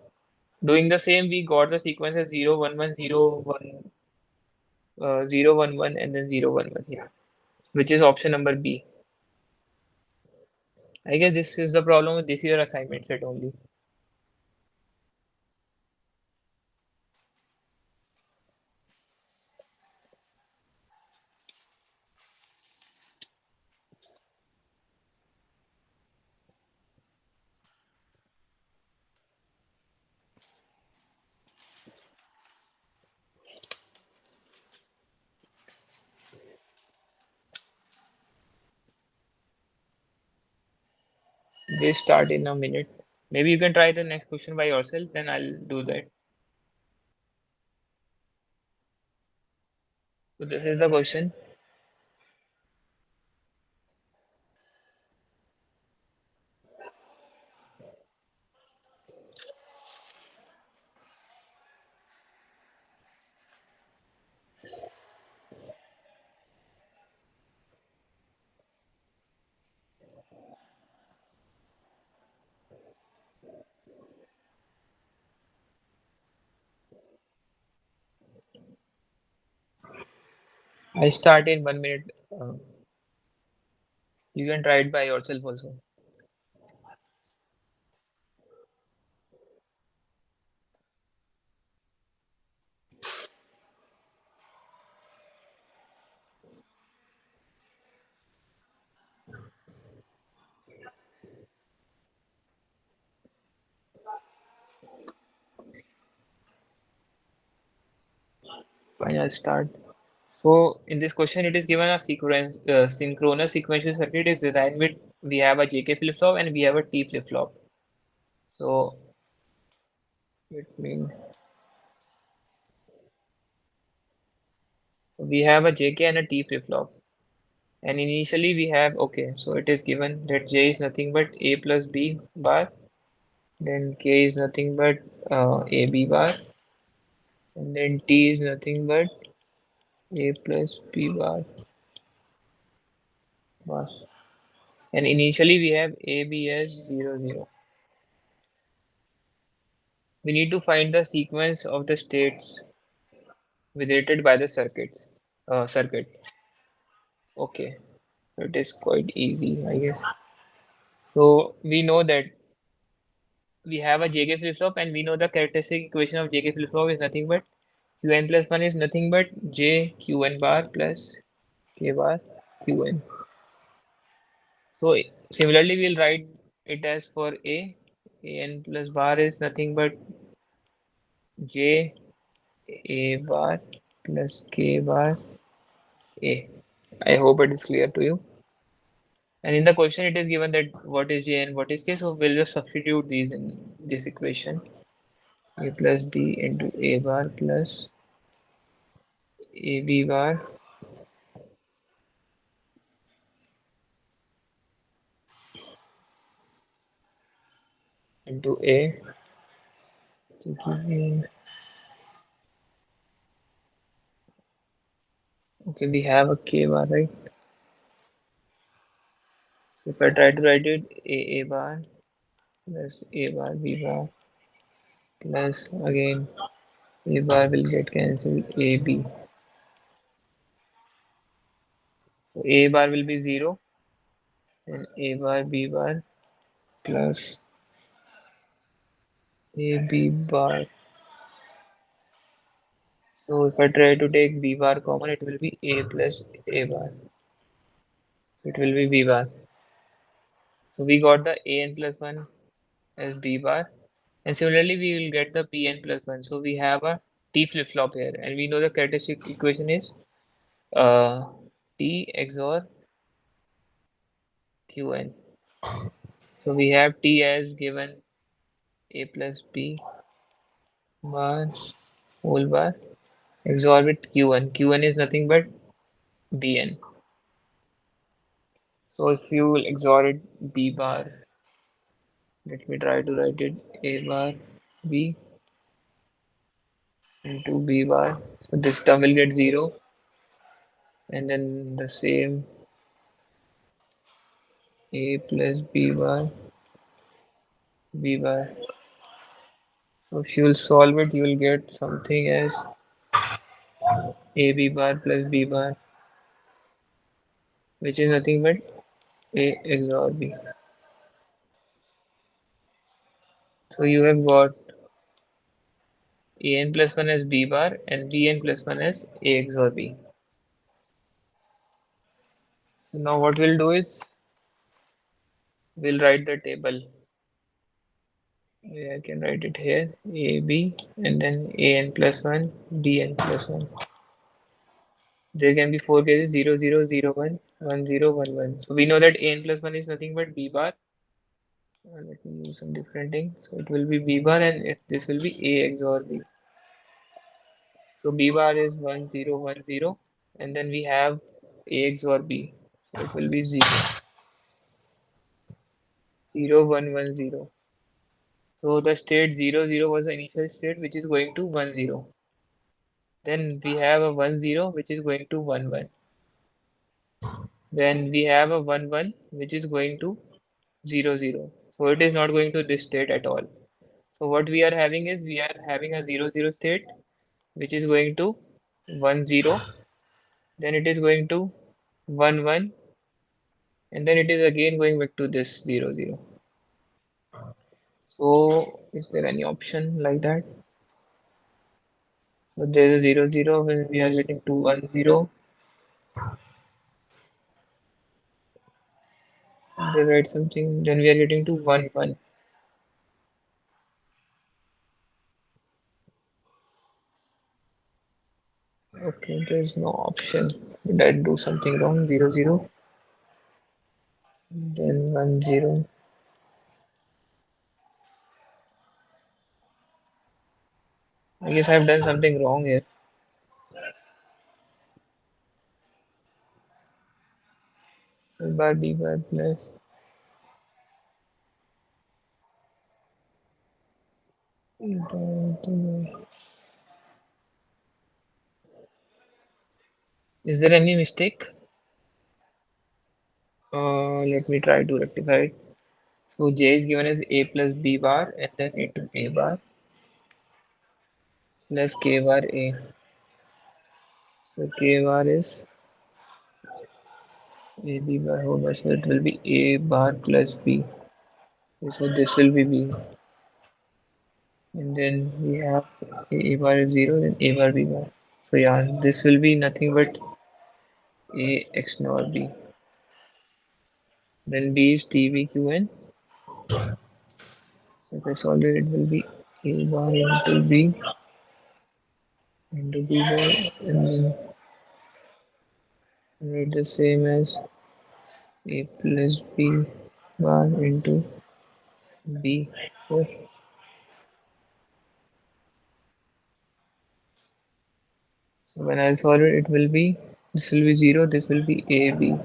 doing the same, we got the sequence as 0, 1, 1, 0, 1, 0, 1, 1, and then 0, 1, 1. Yeah, which is option number B. I guess this is the problem with this year assignment set only. They start in a minute. Maybe you can try the next question by yourself, then I'll do that. So this is the question. I start in 1 minute. You can try it by yourself also. Fine, I'll start. So in this question, it is given a synchronous sequential circuit is designed with, we have a JK flip-flop and we have a T flip-flop. So it means we have a JK and a T flip-flop. And initially we have, okay, so it is given that J is nothing but A plus B bar, then K is nothing but AB bar, and then T is nothing but A plus B bar. And initially we have AB as 0, 0. We need to find the sequence of the states visited by the circuit. Okay, it is quite easy, I guess. So we know that we have a JK flip-flop, and we know the characteristic equation of JK flip-flop is nothing but Qn plus 1 is nothing but J Qn bar plus K bar Qn. So similarly, we'll write it as for An plus bar is nothing but J A bar plus K bar A. I hope it is clear to you. And in the question, it is given that what is J and what is K. So we'll just substitute these in this equation. A plus B into A bar plus AB bar into A. To give me, okay, we have a K bar, right? So if I try to write it, A bar plus A bar B bar plus again A bar will get cancelled AB. So A bar will be 0 then A bar B bar plus A B bar. So if I try to take B bar common, it will be A plus A bar. It will be B bar. So we got the AN plus 1 as B bar. And similarly, we will get the Pn plus 1. So we have a T flip-flop here. And we know the characteristic equation is uh, T XOR Qn. So we have T as given A plus B bar whole bar XOR with Qn. Qn is nothing but Bn. So if you will XOR it B bar, let me try to write it A bar B into B bar. So this term will get 0 and then the same A plus B bar B bar. So if you will solve it, you will get something as AB bar plus B bar, which is nothing but A XOR B. So you have got AN plus 1 as B bar and BN plus 1 as A XOR B. So now what we'll do is we'll write the table. I can write it here AB and then AN plus 1, BN plus 1. There can be four cases 0, 0, 0, 1, 1, 0, 1, 1. So we know that AN plus 1 is nothing but B bar. Let me use some different thing. So it will be B bar and if this will be A XOR B. So B bar is 1 0 1 0 and then we have A XOR B. So it will be 0 0 1 1 0. So the state 0 0 was the initial state which is going to 1 0. Then we have a 1 0 which is going to 1 1. Then we have a 1 1 which is going to 0 0. So it is not going to this state at all. So what we are having is we are having a 0 0 state which is going to 1 0, then it is going to 1 1, and then it is again going back to this 0 0. So is there any option like that? So there is a 0 0 when we are getting to 1 0. They write something, then we are getting to 1 1. Okay, there is no option. Did I do something wrong? 0 0, then 1 0. I guess I've done something wrong here. A bar B bar plus. Is there any mistake? Let me try to rectify it. So J is given as A plus B bar and then into A bar plus K bar A. So K bar is A B bar whole bar. So it will be A bar plus B. So this will be B. And then we have A bar is 0, then A bar B bar. So yeah, this will be nothing but A X nor B. Then B is T B Q N. If I solve it, it will be A bar into B bar and then write the same as A plus B bar into B. So when I solve it, it will be this will be 0, this will be AB.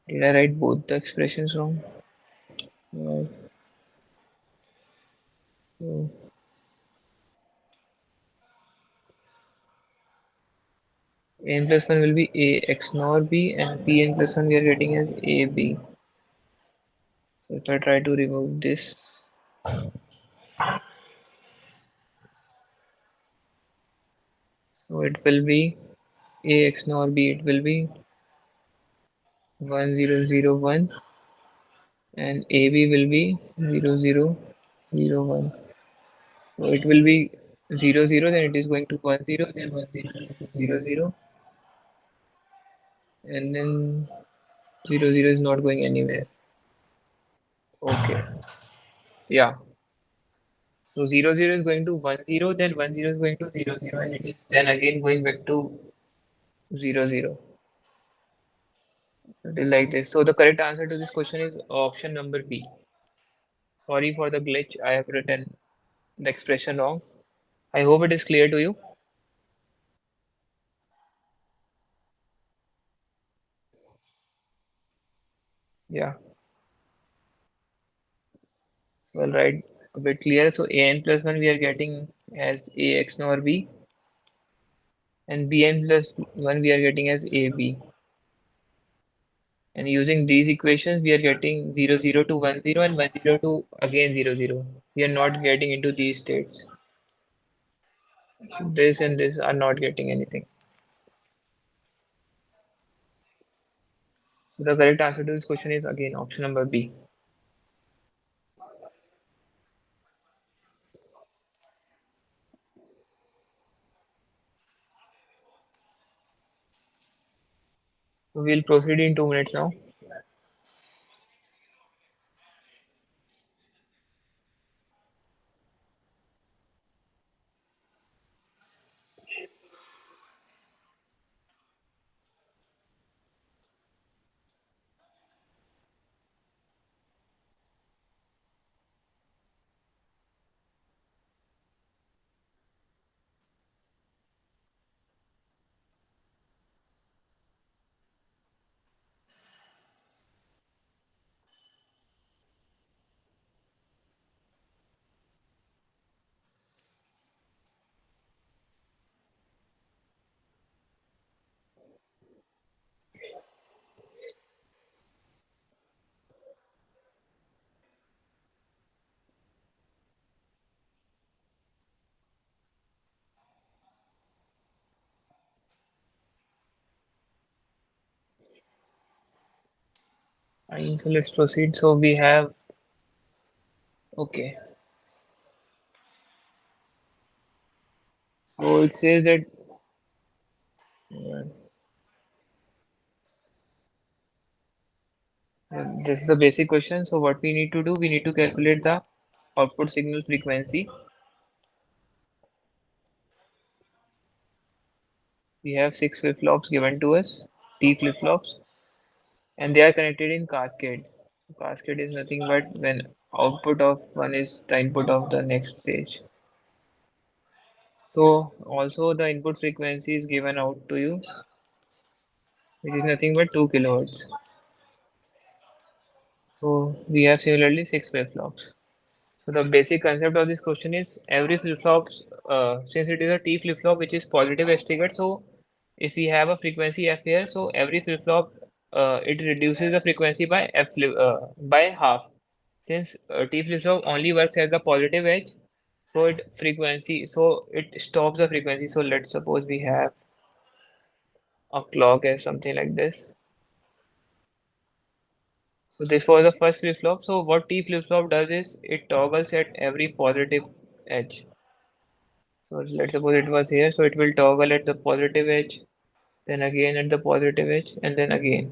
Did I write both the expressions wrong? Right. So n plus 1 will be A X nor B and Pn plus 1 we are getting as AB. So if I try to remove this, so it will be A X nor B, it will be 1001, and AB will be 0001. So it will be 00, then it is going to 10, then 10, 00, and then 00 is not going anywhere. Okay, yeah. So 00 is going to 10, then 10 is going to 00, and it is then again going back to 00. It is like this. So the correct answer to this question is option number B. Sorry for the glitch. I have written the expression wrong. I hope it is clear to you. Yeah. Well, right. A bit clear. So an plus 1 we are getting as ax nor b, and bn plus 1 we are getting as ab. And using these equations, we are getting 00 to 10 and 10 to again 00. We are not getting into these states. This and this are not getting anything. So the correct answer to this question is again option number B. So we'll proceed in 2 minutes now. So let's proceed. So we have, okay. So it says that this is a basic question. So what we need to do, we need to calculate the output signal frequency. We have 6 flip-flops given to us, T flip-flops, and they are connected in cascade. Cascade is nothing but when output of one is the input of the next stage. So also the input frequency is given out to you, which is nothing but 2 kilohertz. So we have similarly 6 flip-flops. So the basic concept of this question is every flip-flops, since it is a T flip-flop which is positive edge triggered, so if we have a frequency F here, so every flip-flop it reduces the frequency by by half. Since T flip-flop only works as the positive edge, so it stops the frequency. So let's suppose we have a clock as something like this. So this was the first flip-flop. So what T flip-flop does is it toggles at every positive edge. So let's suppose it was here, so it will toggle at the positive edge, then again at the positive edge, and then again.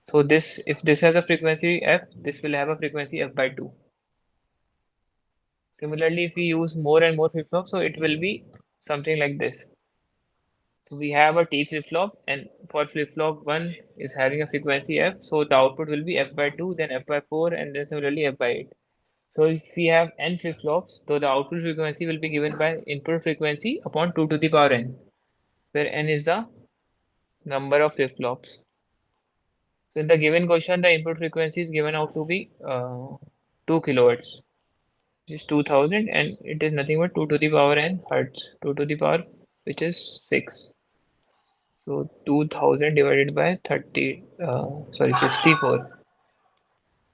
So this, if this has a frequency f, this will have a frequency f by 2. Similarly, if we use more and more flip-flops, so it will be something like this. So we have a T flip-flop, and for flip-flop 1 is having a frequency f, so the output will be f by 2, then f by 4, and then similarly f by 8. So if we have n flip-flops, so the output frequency will be given by input frequency upon 2 to the power n, where n is the number of flip-flops. So in the given question, the input frequency is given out to be 2 kilohertz, which is 2000, and it is nothing but 2 to the power n hertz, 2 to the power, which is 6. So 2000 divided by 64.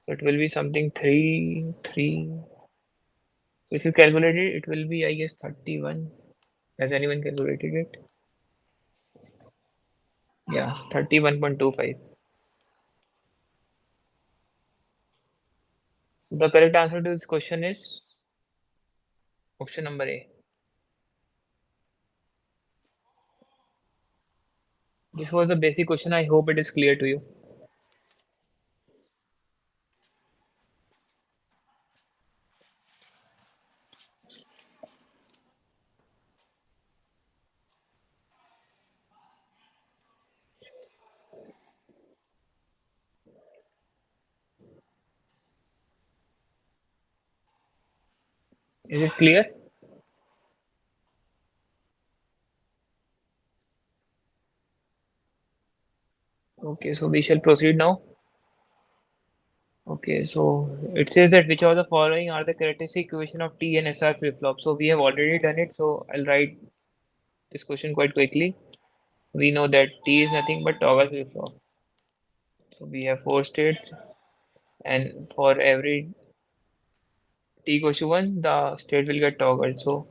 So it will be something 3. So if you calculate it, it will be, I guess, 31. Has anyone calculated it? Yeah, 31.25. The correct answer to this question is option number A. This was a basic question. I hope it is clear to you. Is it clear? Okay, so we shall proceed now. Okay, so it says that which of the following are the characteristic equation of T and SR flip-flop. So we have already done it, so I'll write this question quite quickly. We know that T is nothing but toggle flip-flop. So we have four states, and for every T equals to 1, the state will get toggled. So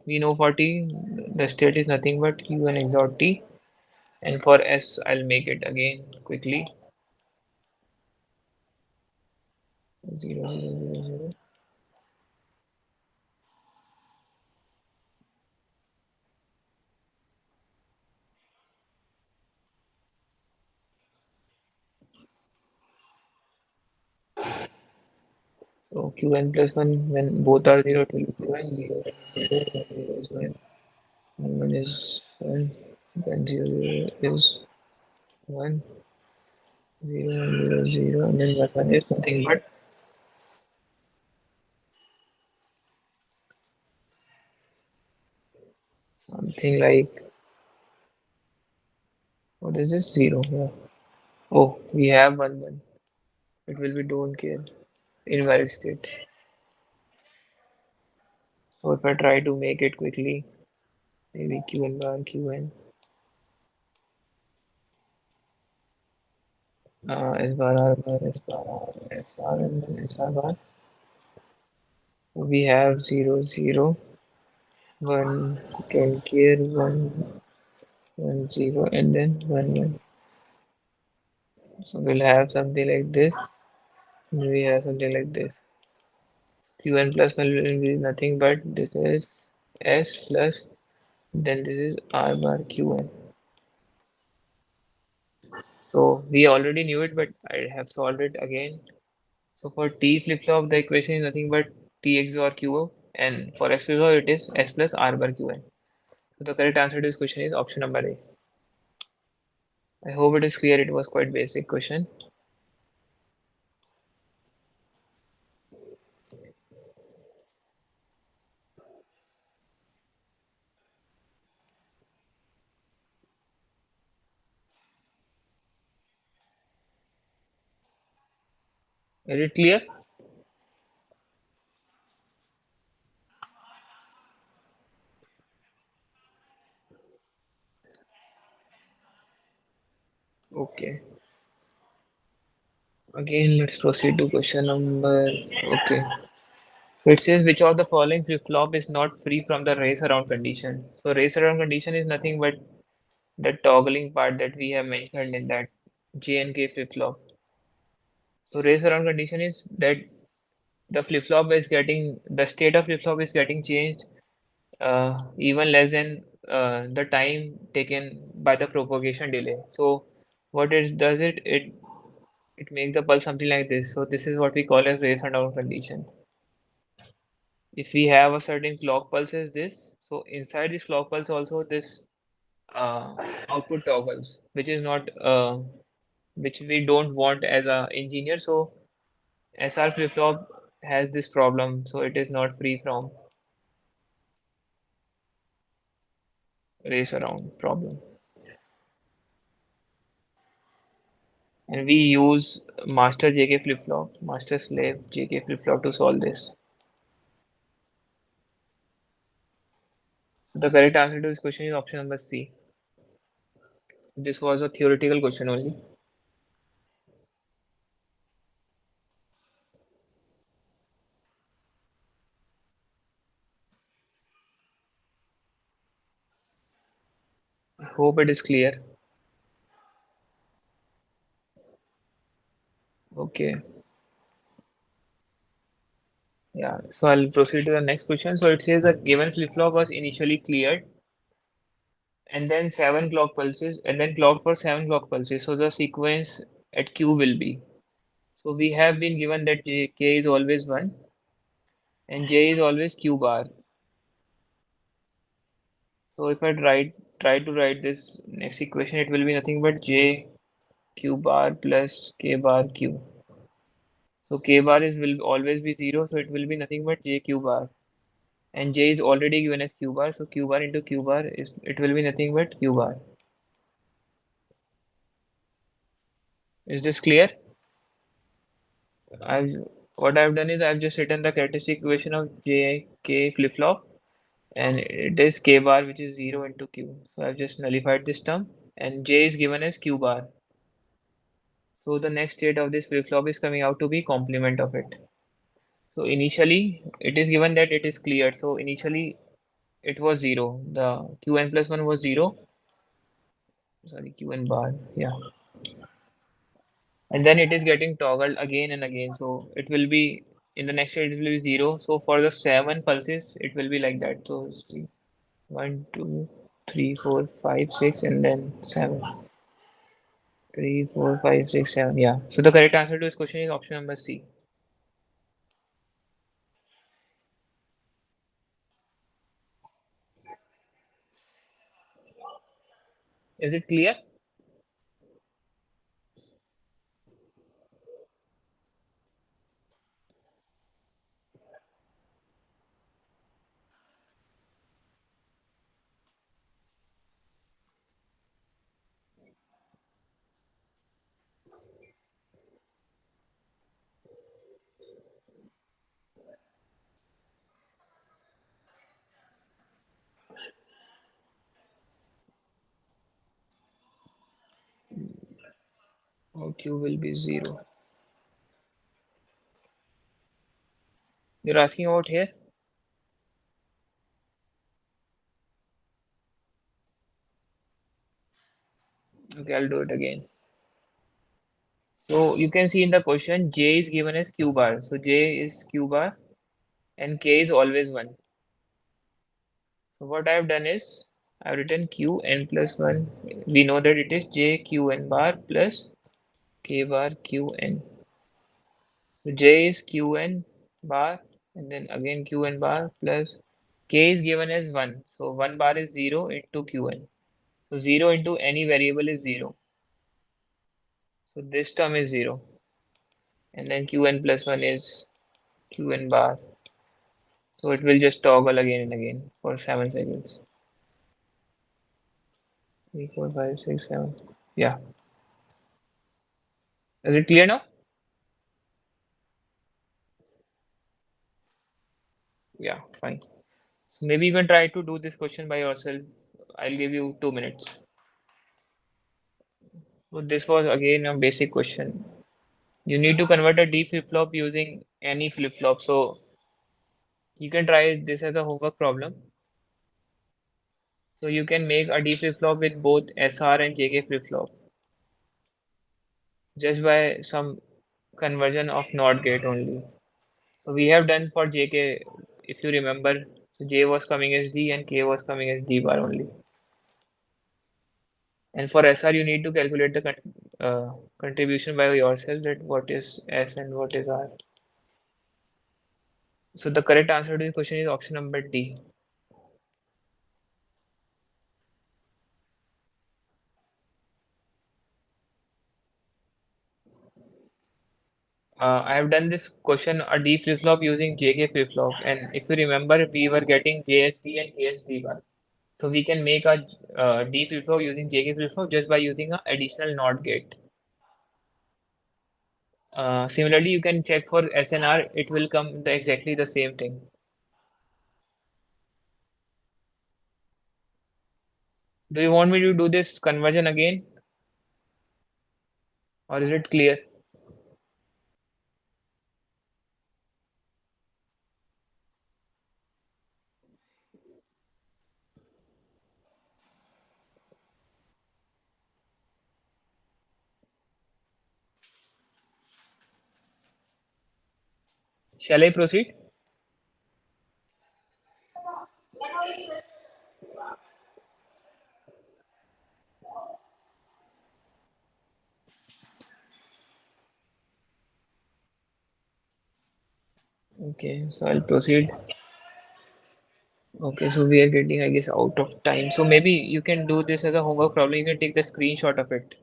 we know for T, the state is nothing but Q1 XOR T. And for S, I'll make it again quickly. 0, 0, 0, 0. So Qn plus 1, when both are 0, it will be Qn, 0, 0, 0 is 1. 1 is 1, then 0, 0 is 1, 0, 0, 0, and then 1, 1 is nothing but something like, what is this? 0. Yeah. Oh, we have 1, 1. It will be don't care. Invalid state. So if I try to make it quickly, maybe Qn bar Qn, S bar R bar S bar R S R and then S R bar. We have 0, 0, 1, don't care, 1, 1, 0, and then 1, 1. So we'll have something like this. We have something like this. Qn plus 1 will be nothing but this is S plus, then this is R bar Qn. So we already knew it, but I have solved it again. So for T flip-flop, the equation is nothing but T XOR Qo, and for S flip-flop, it is S plus R bar Qn. So the correct answer to this question is option number A. I hope it is clear. It was quite basic question. Is it clear? Okay. Again, let's proceed to question number. Okay. It says which of the following flip-flop is not free from the race around condition. So race around condition is nothing but the toggling part that we have mentioned in that J and K flip-flop. So race around condition is that the state of flip-flop is getting changed even less than the time taken by the propagation delay. So what it does it makes the pulse something like this. So this is what we call as race around condition. If we have a certain clock pulse is this, so inside this clock pulse also this uh, output toggles, which is not which we don't want as a engineer. So SR flip-flop has this problem, so it is not free from race around problem. And we use master JK flip-flop, master slave JK flip-flop to solve this. So the correct answer to this question is option number C. This was a theoretical question only. I hope it is clear. Okay. Yeah, so I'll proceed to the next question. So it says the given flip-flop was initially cleared and then seven clock pulses and then clocked for seven clock pulses. So the sequence at Q will be. So we have been given that K is always 1 and J is always Q bar. So if I try to write this next equation, it will be nothing but J Q bar plus K bar Q. So K bar is will always be 0, so it will be nothing but J Q bar. And J is already given as Q bar, so Q bar into Q bar is it will be nothing but Q bar. Is this clear? I've what I've done is I've just written the characteristic equation of J K flip flop, and it is K bar which is 0 into Q. So I've just nullified this term, and J is given as Q bar. So the next state of this flip flop is coming out to be complement of it. So initially it is given that it is cleared. So initially it was 0. The Qn plus 1 was 0. Sorry, Qn bar. Yeah. And then it is getting toggled again and again. So it will be in the next state it will be 0. So for the 7 pulses it will be like that. So see, 1, 2, 3, 4, 5, 6, and then 7. 3, 4, 5, 6, 7. Yeah. So the correct answer to this question is option number C. Is it clear? Or Q will be 0. You're asking about here? Okay, I'll do it again. So you can see in the question J is given as Q bar. So J is Q bar and K is always 1. So what I've done is I've written Q n plus 1. We know that it is J Q n bar plus K bar Q n. So J is Q n bar and then again Q n bar plus K is given as 1. So 1 bar is 0 into Qn. So 0 into any variable is 0. So this term is 0. And then Qn plus 1 is Qn bar. So it will just toggle again and again for 7 seconds. 3, 4, 5, 6, 7. Yeah. Is it clear now? Yeah, fine. So maybe you can try to do this question by yourself. I'll give you 2 minutes. So this was again a basic question. You need to convert a D flip-flop using any flip-flop. So you can try this as a homework problem. So you can make a D flip-flop with both SR and JK flip-flop just by some conversion of NOT gate only. So we have done for JK, if you remember, so J was coming as D and K was coming as D bar only. And for SR, you need to calculate the contribution by yourself that what is S and what is R. So the correct answer to this question is option number D. I have done this question a D flip-flop using JK flip-flop, and if you remember, we were getting JHD and KHD bar. So we can make a D flip-flop using JK flip-flop just by using an additional NOT gate. Similarly, you can check for SNR, it will come exactly the same thing. Do you want me to do this conversion again, or is it clear? Shall I proceed? Okay, so I'll proceed. Okay, so we are getting, I guess, out of time. So maybe you can do this as a homework problem. You can take the screenshot of it.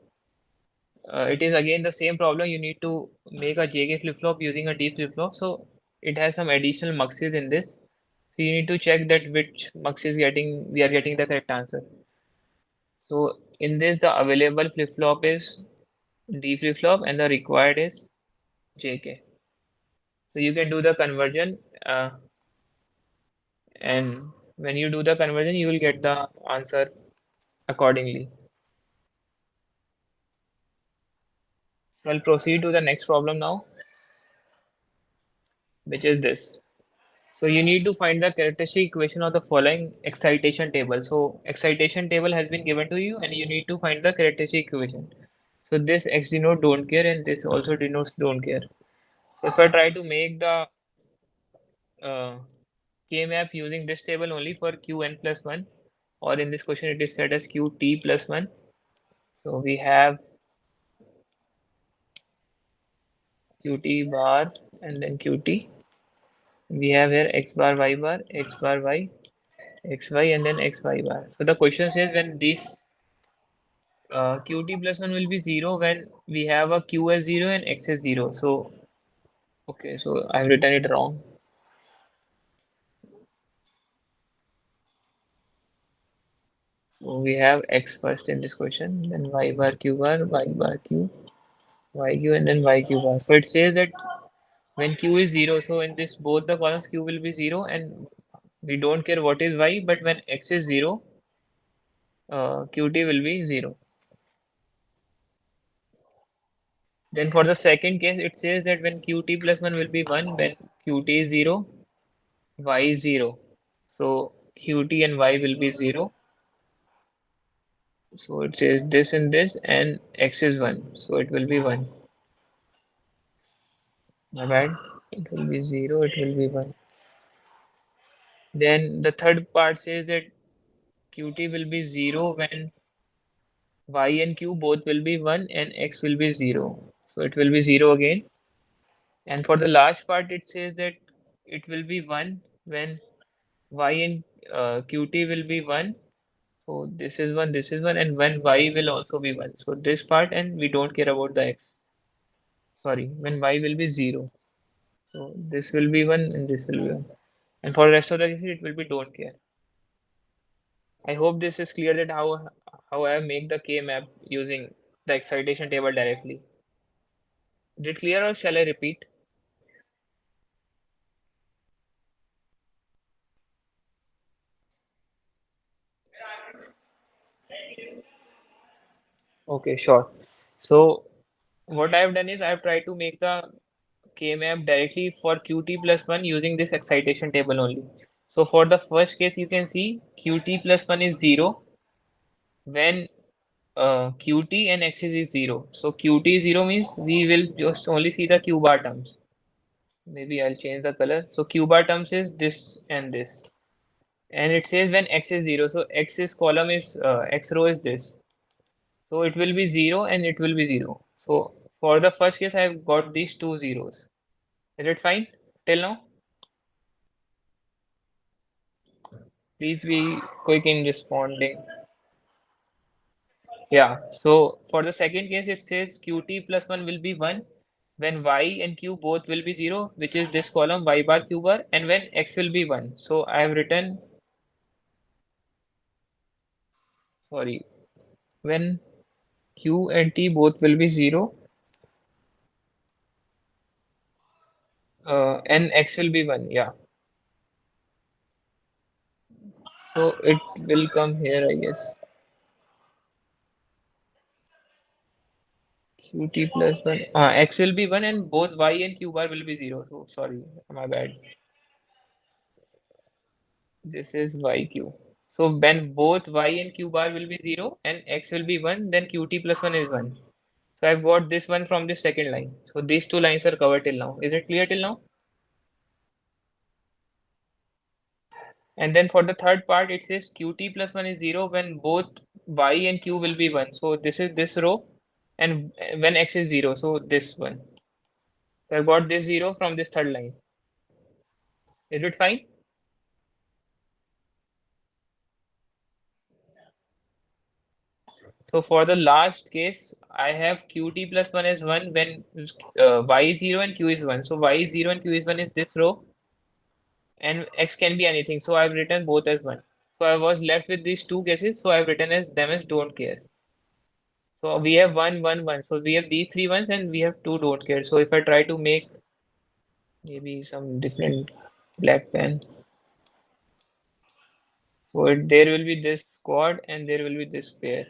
It is again the same problem. You need to make a JK flip-flop using a D flip-flop. So it has some additional muxes in this. So you need to check that which mux is getting, we are getting the correct answer. So in this, the available flip-flop is D flip-flop and the required is JK. So you can do the conversion, and when you do the conversion, you will get the answer accordingly. So I'll proceed to the next problem now, which is this. So you need to find the characteristic equation of the following excitation table. So excitation table has been given to you, and you need to find the characteristic equation. So this X denote don't care, and this also denotes don't care. So if I try to make the uh, K map using this table only for Qn plus 1, or in this question it is set as Qt plus 1. So we have Qt bar and then Qt. We have here X bar, X bar y, xy, and then xy bar. So the question says when this qt plus 1 will be 0 when we have a q as 0 and x as 0. So, okay, so I've written it wrong. So we have x first in this question, then y bar, y bar q, yq, and then yq bar. So it says that when q is 0, so in this both the columns q will be 0, and we don't care what is y, but when x is 0, qt will be 0. Then for the second case, it says that when qt plus 1 will be 1, when qt is 0, y is 0. So qt and y will be 0. So it says this and this, and x is 1. So it will be 1. My bad. It will be 0, it will be 1. Then the third part says that qt will be 0 when y and q both will be 1 and x will be 0. So it will be 0 again. And for the last part, it says that it will be 1 when y and qt will be 1. So this is 1, this is 1, and when y will also be 1. So this part, and we don't care about the x. Sorry, when y will be 0. So this will be 1 and this will be 1. And for the rest of the cases, it will be don't care. I hope this is clear that how I make the K map using the excitation table directly. Is it clear or shall I repeat? Okay, sure. So what I have done is I have tried to make the K map directly for Qt plus 1 using this excitation table only. So for the first case, you can see Qt plus 1 is 0 when Qt and x is 0. So Qt 0 means we will just only see the Q bar terms. Maybe I'll change the color. So Q bar terms is this and this. And it says when x is 0. So x is column is x row is this. So it will be 0 and it will be 0. So for the first case, I've got these two zeros. Is it fine till now? Please be quick in responding. Yeah, so for the second case, it says qt plus 1 will be 1 when y and q both will be 0, which is this column y bar q bar, and when x will be 1. So I have written, sorry, when q and t both will be 0, and x will be 1. Yeah, so it will come here, I guess. Qt plus 1, x will be 1 and both y and q bar will be 0. So sorry, my bad. This is yq. So when both y and q bar will be 0 and x will be 1, then qt plus 1 is 1. So I've got this one from the second line. So these two lines are covered till now. Is it clear till now? And then for the third part, it says qt plus 1 is 0 when both y and q will be 1. So this is this row, and when x is 0, so this one. So I got this 0 from this third line. Is it fine? So for the last case, I have qt plus 1 is 1 when y is 0 and q is 1. So y is 0 and q is 1 is this row, and x can be anything. So I've written both as 1. So I was left with these two cases, so I've written as them as don't care. So we have 1, 1, 1. So we have these three ones and we have two don't care. So if I try to make maybe some different black pen, so there will be this squad and there will be this pair.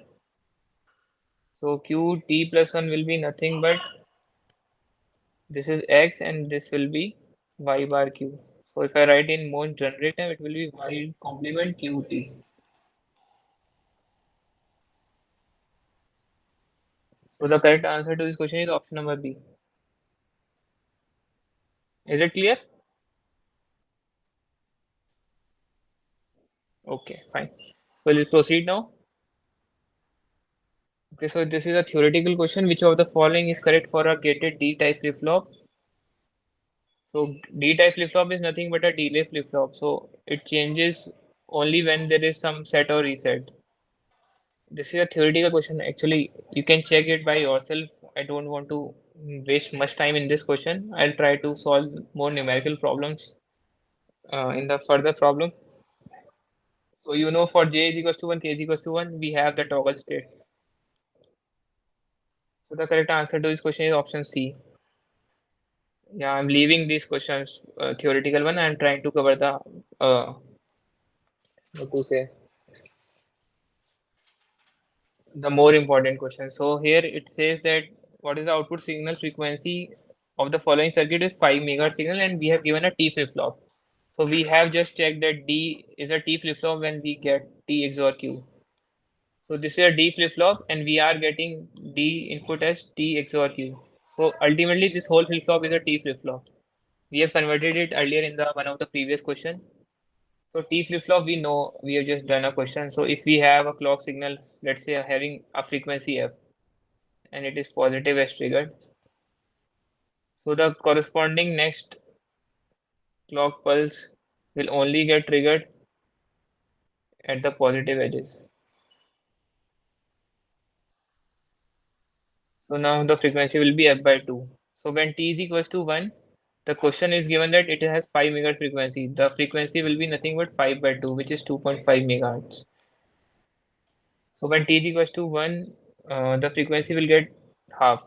So qt plus 1 will be nothing but this is x and this will be y bar q. So if I write in most generic term, it will be y complement qt. So the correct answer to this question is option number B. Is it clear? Okay, fine. Will we proceed now? Okay, so this is a theoretical question. Which of the following is correct for a gated D-type flip-flop? So D-type flip-flop is nothing but a delay flip-flop. So it changes only when there is some set or reset. This is a theoretical question. Actually, you can check it by yourself. I don't want to waste much time in this question. I'll try to solve more numerical problems in the further problem. So you know for j is equals to 1, k is equals to 1, we have the toggle state. So the correct answer to this question is option C. Yeah, I'm leaving these questions theoretical one. I'm trying to cover the what to say the more important question. So here it says that what is the output signal frequency of the following circuit is 5 megahertz signal, and we have given a T flip flop. So we have just checked that D is a T flip flop when we get T XOR Q. So this is a D flip flop and we are getting D input as T XOR Q. So ultimately this whole flip flop is a T flip flop. We have converted it earlier in the one of the previous question. So T flip flop we know we have just done a question. So if we have a clock signal, let's say having a frequency F and it is positive as triggered. So the corresponding next clock pulse will only get triggered at the positive edges. So now the frequency will be f by 2. So when t is equals to 1, the question is given that it has 5 megahertz frequency. The frequency will be nothing but 5 by 2, which is 2.5 megahertz. So when t is equals to 1, the frequency will get half.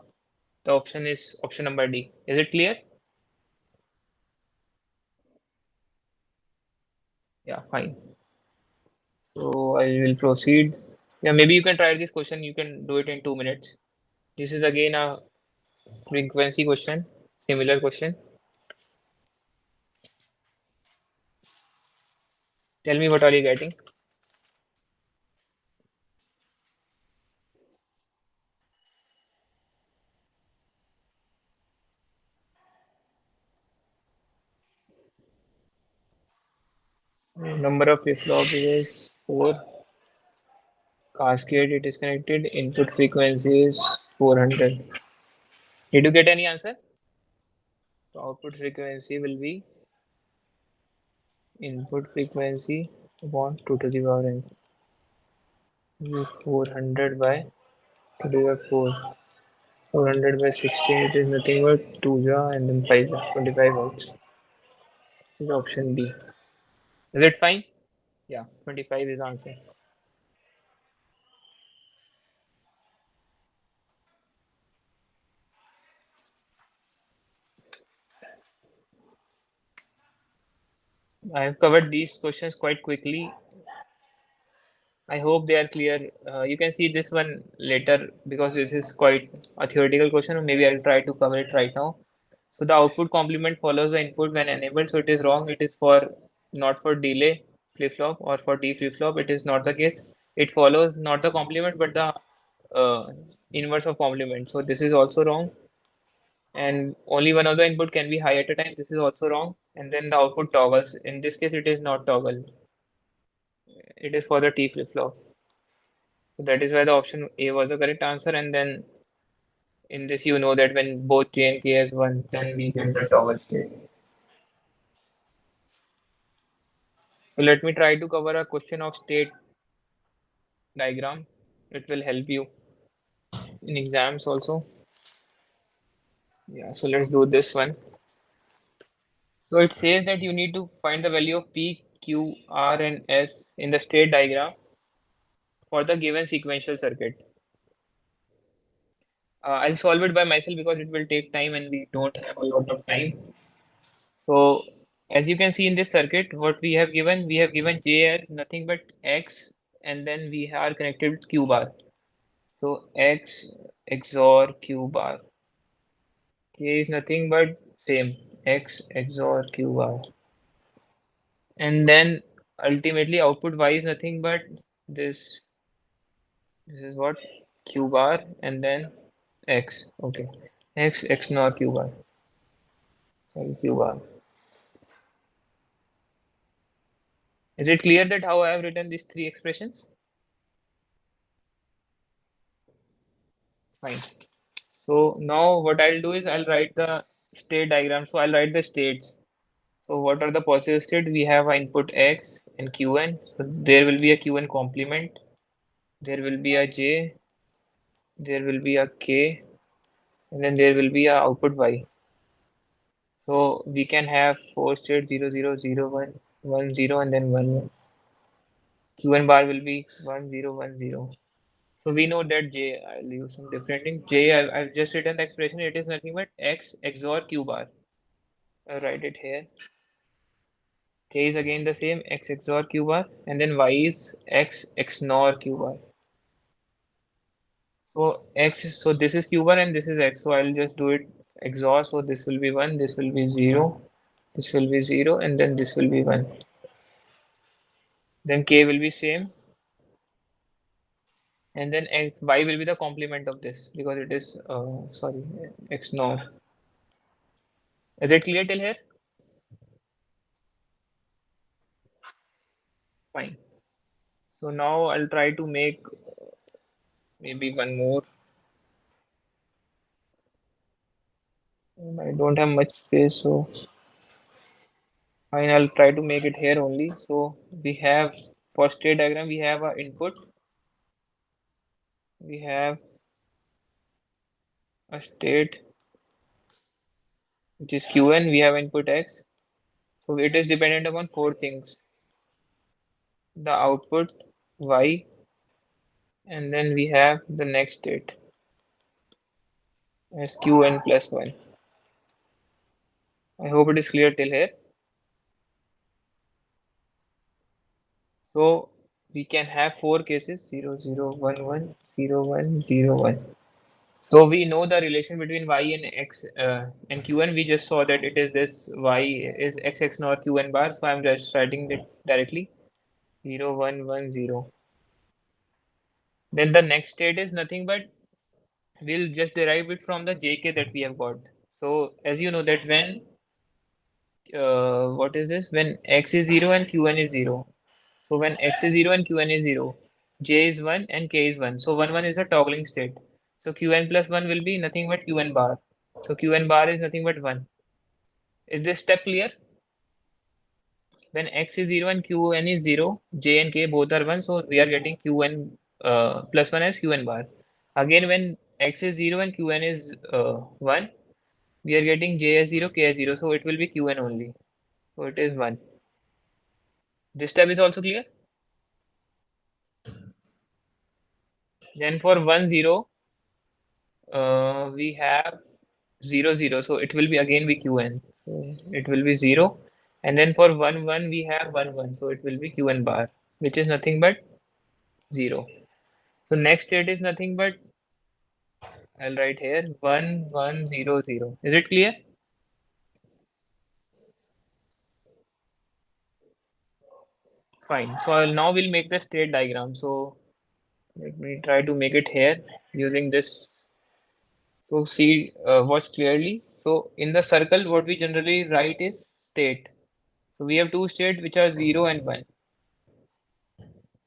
The option is option number D. Is it clear? Yeah, fine. So I will proceed. Yeah, maybe you can try this question. You can do it in 2 minutes. This is again a frequency question, similar question. Tell me what are you getting? Number of flip-flop is 4. Cascade it is connected. Input frequency is 400. Did you get any answer? So output frequency will be input frequency upon 2 to the power n. 400 by 2 to the power 4. 400 by 16, it is nothing but 2 ja and then 5 ja, 25 volts. This is option B. Is it fine? Yeah, 25 is answer. I have covered these questions quite quickly. I hope they are clear. You can see this one later because this is quite a theoretical question. Maybe I'll try to cover it right now. So the output complement follows the input when enabled. So it is wrong. It is for not for delay flip-flop or for D flip-flop. It is not the case. It follows not the complement but the inverse of complement. So this is also wrong. And only one of the input can be high at a time. This is also wrong. And then the output toggles. In this case, it is not toggle. It is for the T flip-flop. So that is why the option A was the correct answer. And then in this, you know that when both J and K has 1, then we get the toggle state. So let me try to cover a question of state diagram. It will help you in exams also. Yeah, so let's do this one. So it says that you need to find the value of P, Q, R, and S in the state diagram for the given sequential circuit. I'll solve it by myself because it will take time and we don't have a lot of time. So as you can see in this circuit, what we have given J as nothing but X, and then we are connected with Q bar. So X XOR Q bar. K is nothing but same X XOR Q bar. And then ultimately output Y is nothing but this. This is what Q bar and then X. Okay. X XOR Q bar. Sorry, Q bar. Is it clear that how I have written these three expressions? Fine. So now what I'll do is I'll write the state diagram. So I'll write the states. So what are the positive states? We have our input X and Qn. So there will be a Qn complement. There will be a J. There will be a K. And then there will be a output Y. So we can have four states 0, 0, 0, 1, 1, 0, and then 1, 1. Qn bar will be 1, 0, 1, 0. So we know that J, I'll use some different thing. I've just written the expression. It is nothing but X XOR Q bar. I'll write it here. K is again the same X XOR Q bar, and then Y is X XNOR Q bar. So this is Q bar and this is X. So I'll just do it XOR. So this will be 1, this will be 0, this will be 0, and then this will be 1. Then K will be same, and then Y will be the complement of this because it is sorry XNOR. Is it clear till here? Fine. So now I'll try to make maybe one more. I don't have much space, so fine, I'll try to make it here only. So we have for state diagram, we have our input, we have a state which is Qn, we have input X. So it is dependent upon four things: the output Y, and then we have the next state as Qn plus 1. I hope it is clear till here. So we can have four cases 0, 0, 1, 1, 0, 1, 0, 1. So we know the relation between y and x and qn. We just saw that it is this y is x x nor qn bar. So I'm just writing it directly 0, 1, 1, 0. Then the next state is nothing but we'll just derive it from the jk that we have got. So as you know that when what is this? When x is 0 and qn is 0. So when x is 0 and qn is 0, j is 1 and k is 1. So 1, 1 is a toggling state. So qn plus 1 will be nothing but qn bar. So qn bar is nothing but 1. Is this step clear? When x is 0 and qn is 0, j and k both are 1. So we are getting qn plus 1 as qn bar. Again, when x is 0 and qn is 1, we are getting j as 0, k as 0. So it will be qn only. So it is 1. This step is also clear. Then for 1, 0, we have 0, 0. So it will be again be qn. So it will be 0. And then for 1, 1, we have 1, 1. So it will be qn bar, which is nothing but 0. So next state is nothing but I'll write here 1, 1, 0, 0. Is it clear? Fine. So now we'll make the state diagram. So let me try to make it here using this. So see, watch clearly. So in the circle, what we generally write is state. So we have two states which are 0 and 1.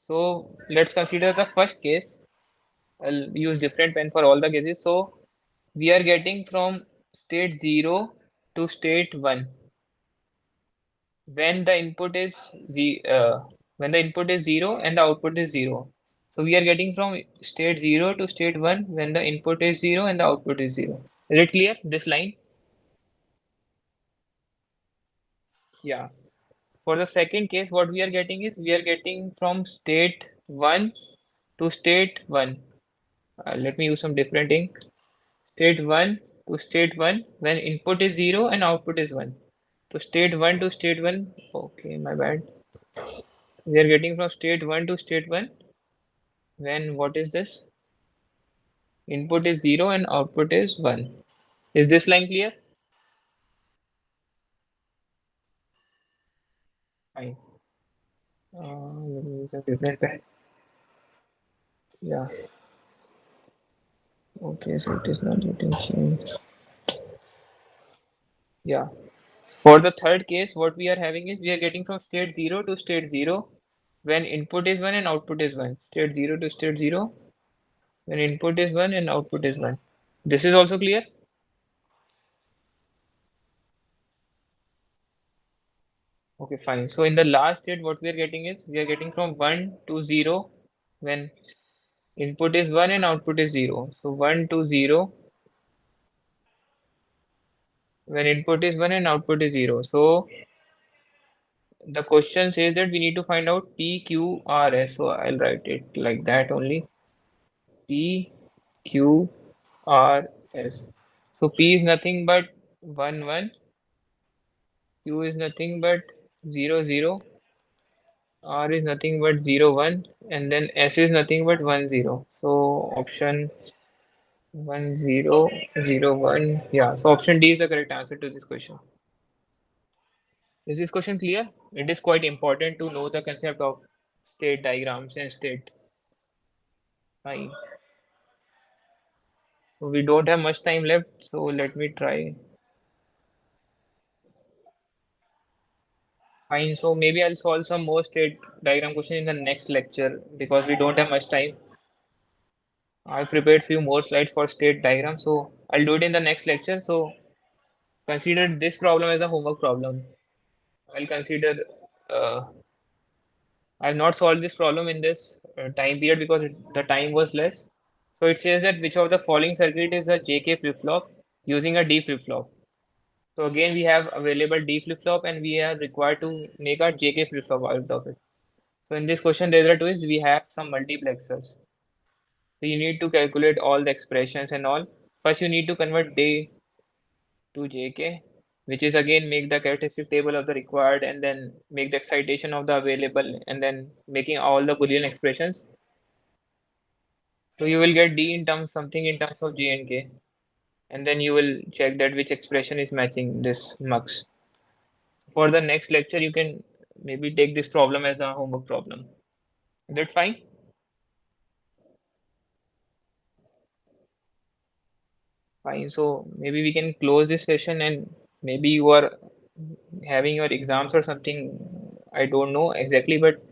So let's consider the first case. I'll use different pen for all the cases. So we are getting from state 0 to state 1. when the input is when the input is 0 and the output is 0. So we are getting from state 0 to state 1 when the input is 0 and the output is 0. Is it clear, this line? Yeah. For the second case, what we are getting is we are getting from state 1 to state 1. Let me use some different ink. State 1 to state 1 when input is 0 and output is 1. So state 1 to state 1, okay, my bad. We are getting from state 1 to state 1 when what is this? Input is 0 and output is 1. Is this line clear? Fine. Let me use a different pen. Yeah. Okay, so it is not getting changed. Yeah. For the third case, what we are having is we are getting from state 0 to state 0 when input is 1 and output is 1. State 0 to state 0 when input is 1 and output is 1. This is also clear? Okay, fine. So in the last state, what we are getting is we are getting from 1 to 0 when input is 1 and output is 0. So 1 to 0 when input is 1 and output is 0. So the question says that we need to find out P, Q, R, S. So I'll write it like that only. P, Q, R, S. So P is nothing but 1, 1. Q is nothing but 0, 0. R is nothing but 0, 1. And then S is nothing but 1, 0. So option 1, 0, 0, 1. Yeah. So option D is the correct answer to this question. Is this question clear? It is quite important to know the concept of state diagrams and state. Fine. So we don't have much time left, so let me try. Fine. So maybe I'll solve some more state diagram question in the next lecture because we don't have much time. I prepared few more slides for state diagram, so I'll do it in the next lecture. So consider this problem as a homework problem. I'll consider uh, I've not solved this problem in this time period because the time was less. So it says that which of the following circuit is a JK flip-flop using a D flip-flop. So again, we have available D flip-flop and we are required to make a JK flip-flop out of it. So in this question, there are two is we have some multiplexers. So you need to calculate all the expressions and all. First, you need to convert D to JK, which is again make the characteristic table of the required and then make the excitation of the available and then making all the Boolean expressions. So you will get D in terms something in terms of J and K, and then you will check that which expression is matching this mux. For the next lecture, you can maybe take this problem as a homework problem. Is that fine? Fine. So maybe we can close this session and maybe you are having your exams or something. I don't know exactly, but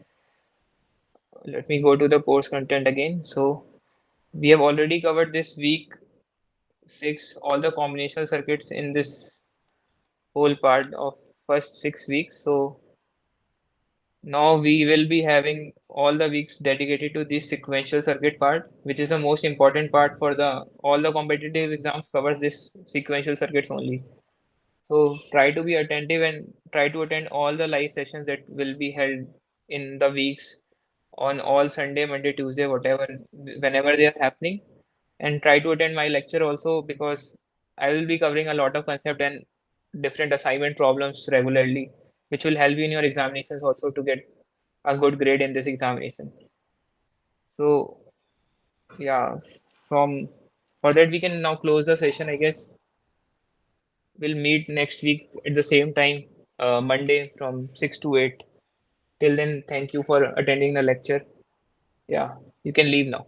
let me go to the course content again. So we have already covered this week 6, all the combinational circuits in this whole part of first 6 weeks. So now we will be having all the weeks dedicated to this sequential circuit part, which is the most important part for the all the competitive exams covers this sequential circuits only. So try to be attentive and try to attend all the live sessions that will be held in the weeks on all Sunday, Monday, Tuesday, whatever, whenever they are happening. And try to attend my lecture also because I will be covering a lot of concept and different assignment problems regularly, which will help you in your examinations also to get a good grade in this examination. So yeah, from for that we can now close the session, I guess. We'll meet next week at the same time, Monday from 6 to 8. Till then, thank you for attending the lecture. Yeah, you can leave now.